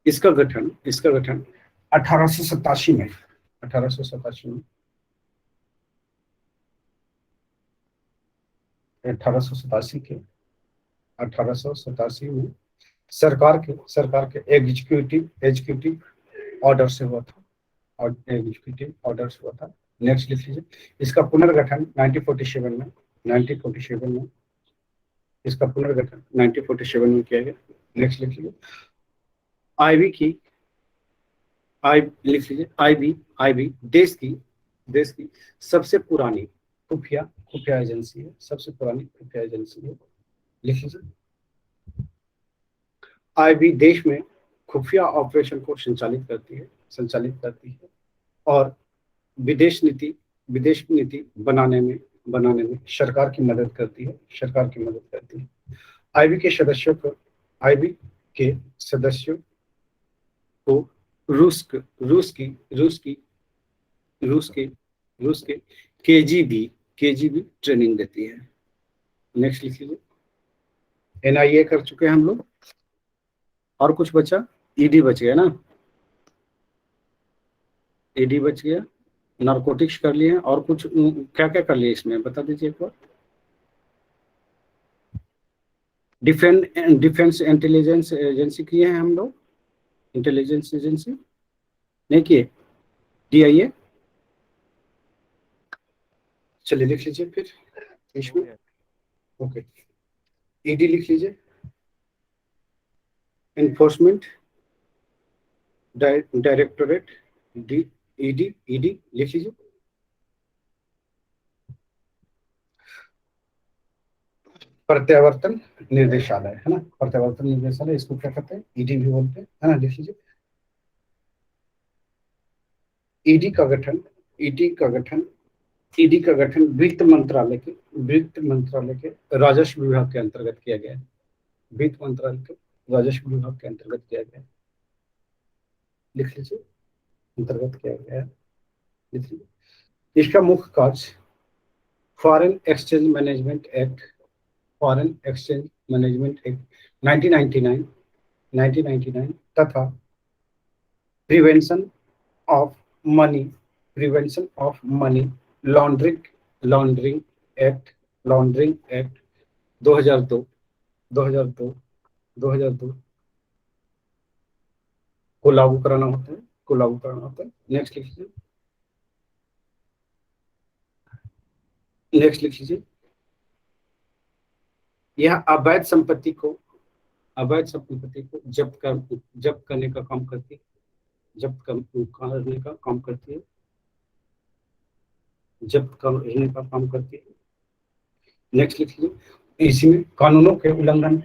इसका गठन 1887 में 1887 में सरकार के एग्जीक्यूटिव ऑर्डर से हुआ था, और एग्जीक्यूटिव ऑर्डर से हुआ था। नेक्स्ट लिख लीजिए, इसका पुनर्गठन 1947 में इसका पुनर्गठन 1947 में किया गया। नेक्स्ट लिख लीजिए, आईबी देश की सबसे पुरानी खुफिया एजेंसी है, सबसे पुरानी खुफिया एजेंसी है। लिख लीजिए, आईबी देश में खुफिया ऑपरेशन को संचालित करती है और विदेश नीति बनाने में सरकार की मदद करती है। आईबी के सदस्यों को रूस के केजीबी ट्रेनिंग देती है। नेक्स्ट लिख लीजिए, एनआईए कर चुके हैं हम लोग, और कुछ बचा, ईडी बच गया ना, ईडी बच गया, नारकोटिक्स कर लिए, और कुछ क्या क्या कर लिए इसमें बता दीजिए एक बार। डिफेंस इंटेलिजेंस एजेंसी किए हैं हम लोग, इंटेलिजेंस एजेंसी नहीं किए, डीआईए। चलिए लिख लीजिए फिर इसमें, ओके। ईडी लिख लीजिए, इन्फोर्समेंट डायरेक्टोरेट, ईडी लिख लीजिए। प्रत्यावर्तन निर्देशालय है ना, प्रत्यावर्तन निर्देशालय, इसको क्या कहते हैं, ईडी भी बोलते हैं, है ना। लिख लीजिए, ईडी का गठन वित्त मंत्रालय के राजस्व विभाग के अंतर्गत किया गया है, वित्त मंत्रालय के राजस्व विभाग के अंतर्गत किया गया है। लिख लीजिए, अंतर्गत किया गया है, लिख लीजिए। इसका मुख्य कार्य फॉरेन एक्सचेंज मैनेजमेंट एक्ट 1999 तथा prevention of money laundering act 2002 को लागू कराना होता है, नेक्स्ट लिख लीजिए, यह अवैध संपत्ति को जब्त करने का काम करती है, जब्त करने का काम करती है। नेक्स्ट लिख लीजिए, इसी में कानूनों के उल्लंघन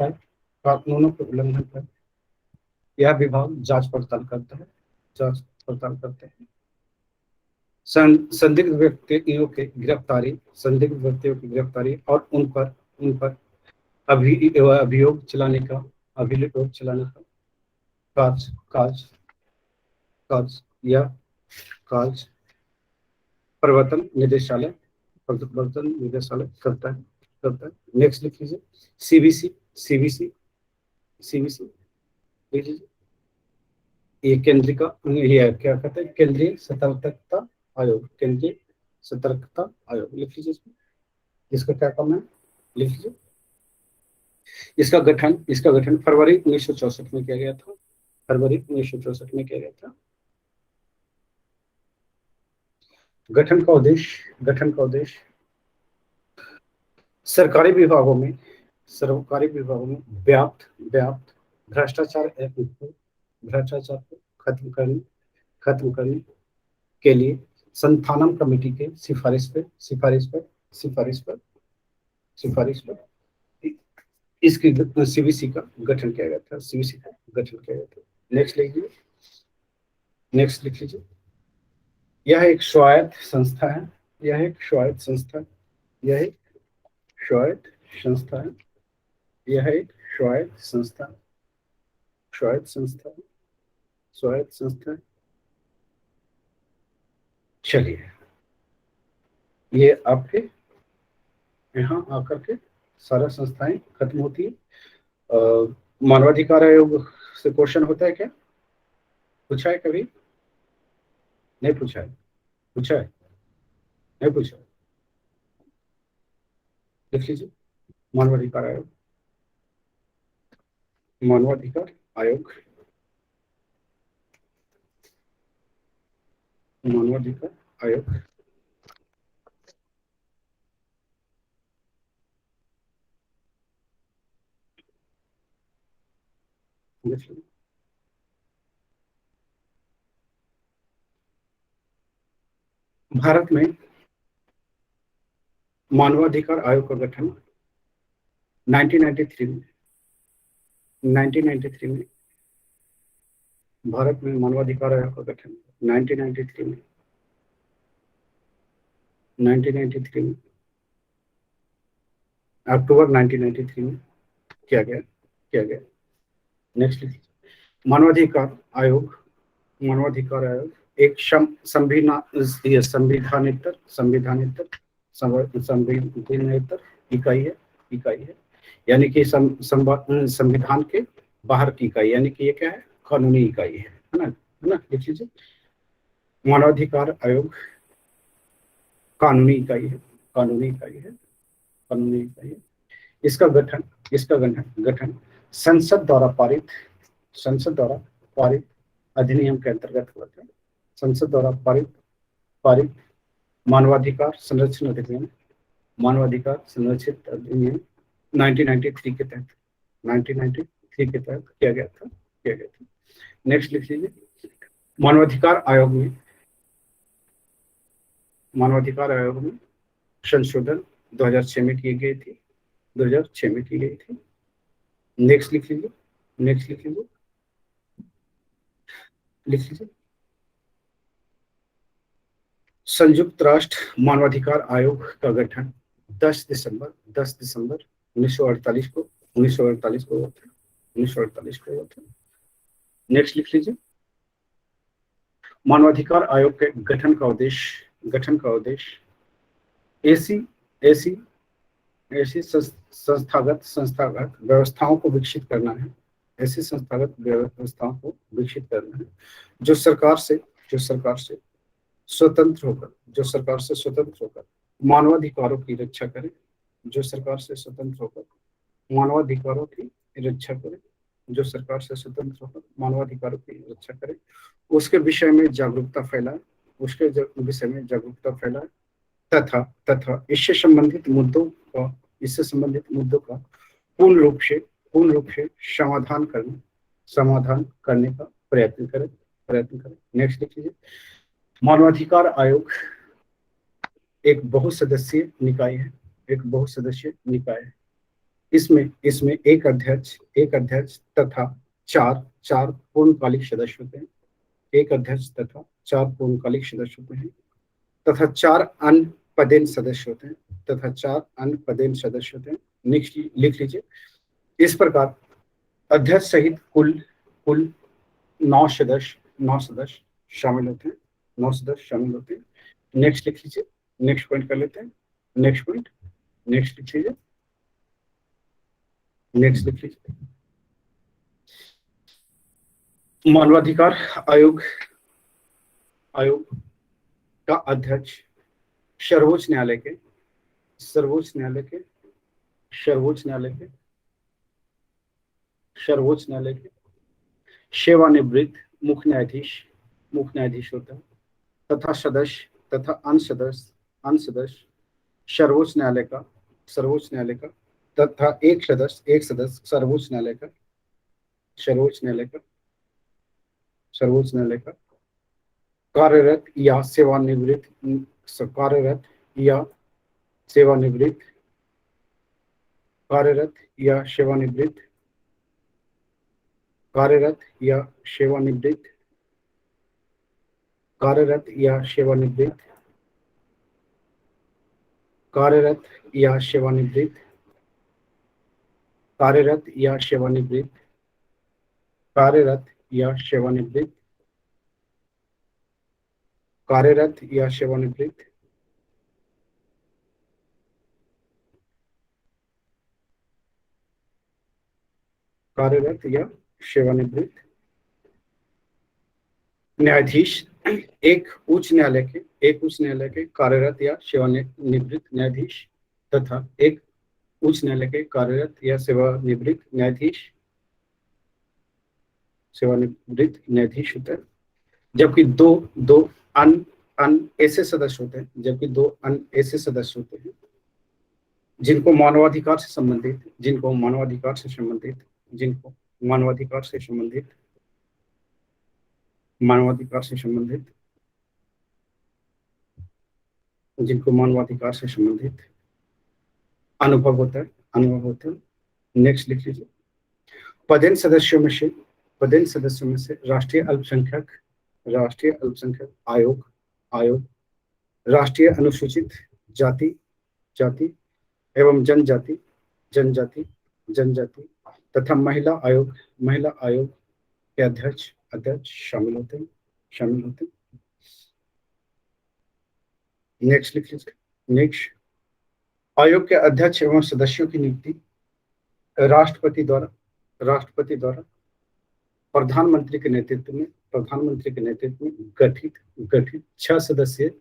पर यह विभाग जांच पड़ताल करते हैं। संदिग्ध व्यक्तियों की गिरफ्तारी और उन पर अभियोग चलाने का कार्य प्रवर्तन निदेशालय करता है। करता है। नेक्स्ट लिख लीजिए सीबीसी, सीबीसी, सीबीसी लिख लीजिए। ये केंद्रीय का, ये क्या कहते हैं, केंद्रीय सतर्कता आयोग, केंद्रीय सतर्कता आयोग लिख लीजिए इसमें। इसका क्या काम है लिख लीजिए। इसका गठन फरवरी 1964 में किया गया था, फरवरी 1964 में किया गया था। गठन का उद्देश्य सरकारी विभागों में व्याप्त भ्रष्टाचार को खत्म करने के लिए संथानम कमेटी के सिफारिश पर इसकी सीबीसी का गठन किया गया था, सीबीसी का गठन किया गया था। नेक्स्ट लिख लीजिए। यह एक स्वायत्त संस्था है, स्वायत्त संस्था है। चलिए, ये आपके यहाँ आकर के सारा संस्थाएं खत्म होती है। मानवाधिकार आयोग से क्वेश्चन होता है क्या? पूछा है कभी? नहीं पूछा है? नहीं पूछा है? लिख लीजिए मानवाधिकार आयोग, मानवाधिकार आयोग, मानवाधिकार आयोग। भारत में मानवाधिकार आयोग का गठन 1993 में भारत में मानवाधिकार आयोग का गठन 1993 में अक्टूबर 1993 में किया गया। नेक्स्ट मानवाधिकार आयोग एक संविधानेतर इकाई है, यानी कि संविधान के बाहर की इकाई, यानी कि ये क्या है, कानूनी इकाई है ना, लिख लीजिए। मानवाधिकार आयोग कानूनी इकाई है। इसका गठन संसद द्वारा पारित अधिनियम के अंतर्गत हुआ था। संसद द्वारा पारित मानवाधिकार संरक्षण अधिनियम 1993 के तहत किया गया था। नेक्स्ट लिख लीजिए। मानवाधिकार आयोग में संशोधन 2006 में की गई थी। नेक्स्ट लिख लीजिए। संयुक्त राष्ट्र मानवाधिकार आयोग का गठन 10 दिसंबर 1948 को हुआ था। नेक्स्ट लिख लीजिए। मानवाधिकार आयोग के गठन का उद्देश्य ऐसी संस्थागत व्यवस्थाओं को विकसित करना है। जो सरकार से स्वतंत्र होकर मानवाधिकारों की रक्षा करे। उसके विषय में जागरूकता फैलाए। तथा इससे संबंधित मुद्दों का पूर्ण रूप से समाधान करने का प्रयत्न करें। नेक्स्ट लिख लीजिए। मानवाधिकार आयोग एक बहुसदस्यीय निकाय है। इसमें एक अध्यक्ष तथा चार पूर्णकालिक सदस्य होते हैं। तथा 4 अन्य पदेन सदस्य होते हैं। नेक्स्ट लिख लीजिए। इस प्रकार अध्यक्ष सहित कुल 9 सदस्य शामिल होते हैं। नेक्स्ट लिख लीजिए। नेक्स्ट पॉइंट कर लेते हैं। नेक्स्ट लिख लीजिए। नेक्स्ट लिख लीजिए। मानवाधिकार आयोग आयोग का अध्यक्ष सर्वोच्च न्यायालय के सर्वोच्च न्यायालय के सर्वोच्च न्यायालय के सर्वोच्च न्यायालय के सेवानिवृत्त मुख्य न्यायाधीश होता है तथा सदस्य तथा अन्य सदस्य सर्वोच्च न्यायालय का तथा एक सदस्य सर्वोच्च न्यायालय का कार्यरत या सेवानिवृत्त कार्यरत या सेवानिवृत्त कार्यरत या सेवानिवृत्त कार्यरत या सेवानिवृत्त कार्यरत या सेवानिवृत्त कार्यरत या सेवानिवृत्त कार्यरत या सेवानिवृत्त कार्यरत या सेवानिवृत्त कार्यरत या सेवानिवृत्त कार्यरत या सेवानिवृत्त न्यायाधीश एक उच्च न्यायालय के कार्यरत या सेवानिवृत्त न्यायाधीश तथा एक उच्च न्यायालय के कार्यरत या सेवानिवृत्त न्यायाधीश होता है। जबकि दो अन्य ऐसे सदस्य होते हैं जिनको मानवाधिकार से संबंधित जिनको मानवाधिकार से संबंधित अनुभव होता है। नेक्स्ट लिख लीजिए। पदेन सदस्यों में से राष्ट्रीय अल्पसंख्यक आयोग राष्ट्रीय अनुसूचित जाति एवं जनजाति तथा महिला आयोग के अध्यक्ष शामिल होते हैं। नेक्स्ट लिख लीजिए। नेक्स्ट, आयोग के अध्यक्ष एवं सदस्यों की नियुक्ति राष्ट्रपति द्वारा प्रधानमंत्री के नेतृत्व में गठित 6 सदस्य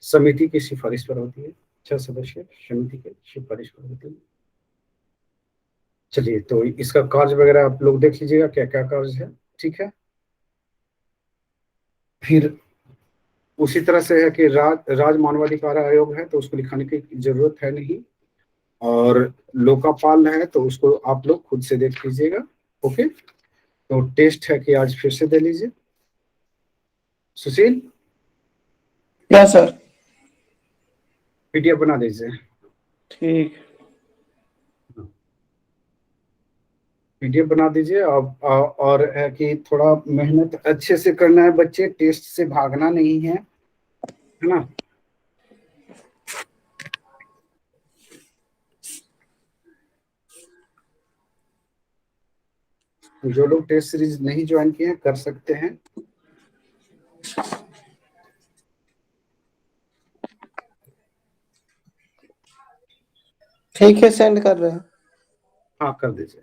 समिति की सिफारिश पर होती है। 6 सदस्य समिति की सिफारिश पर होती है। चलिए, तो इसका कार्य वगैरह आप लोग देख लीजिएगा, क्या क्या कार्य है। ठीक है। फिर उसी तरह से है कि राज्य मानवाधिकार आयोग है तो उसको लिखाने की जरूरत है नहीं, और लोकापाल है तो उसको आप लोग खुद से देख लीजिएगा। ओके, तो टेस्ट है कि आज फिर से दे लीजिए। सुशील, यस सर। पीडीएफ बना दीजिए। ठीक। पीडीएफ बना दीजिए। और है कि थोड़ा मेहनत अच्छे से करना है बच्चे, टेस्ट से भागना नहीं है ना। जो लोग टेस्ट सीरीज नहीं ज्वाइन किए हैं कर सकते हैं। ठीक है, सेंड कर रहे हैं। हाँ, कर दीजिए।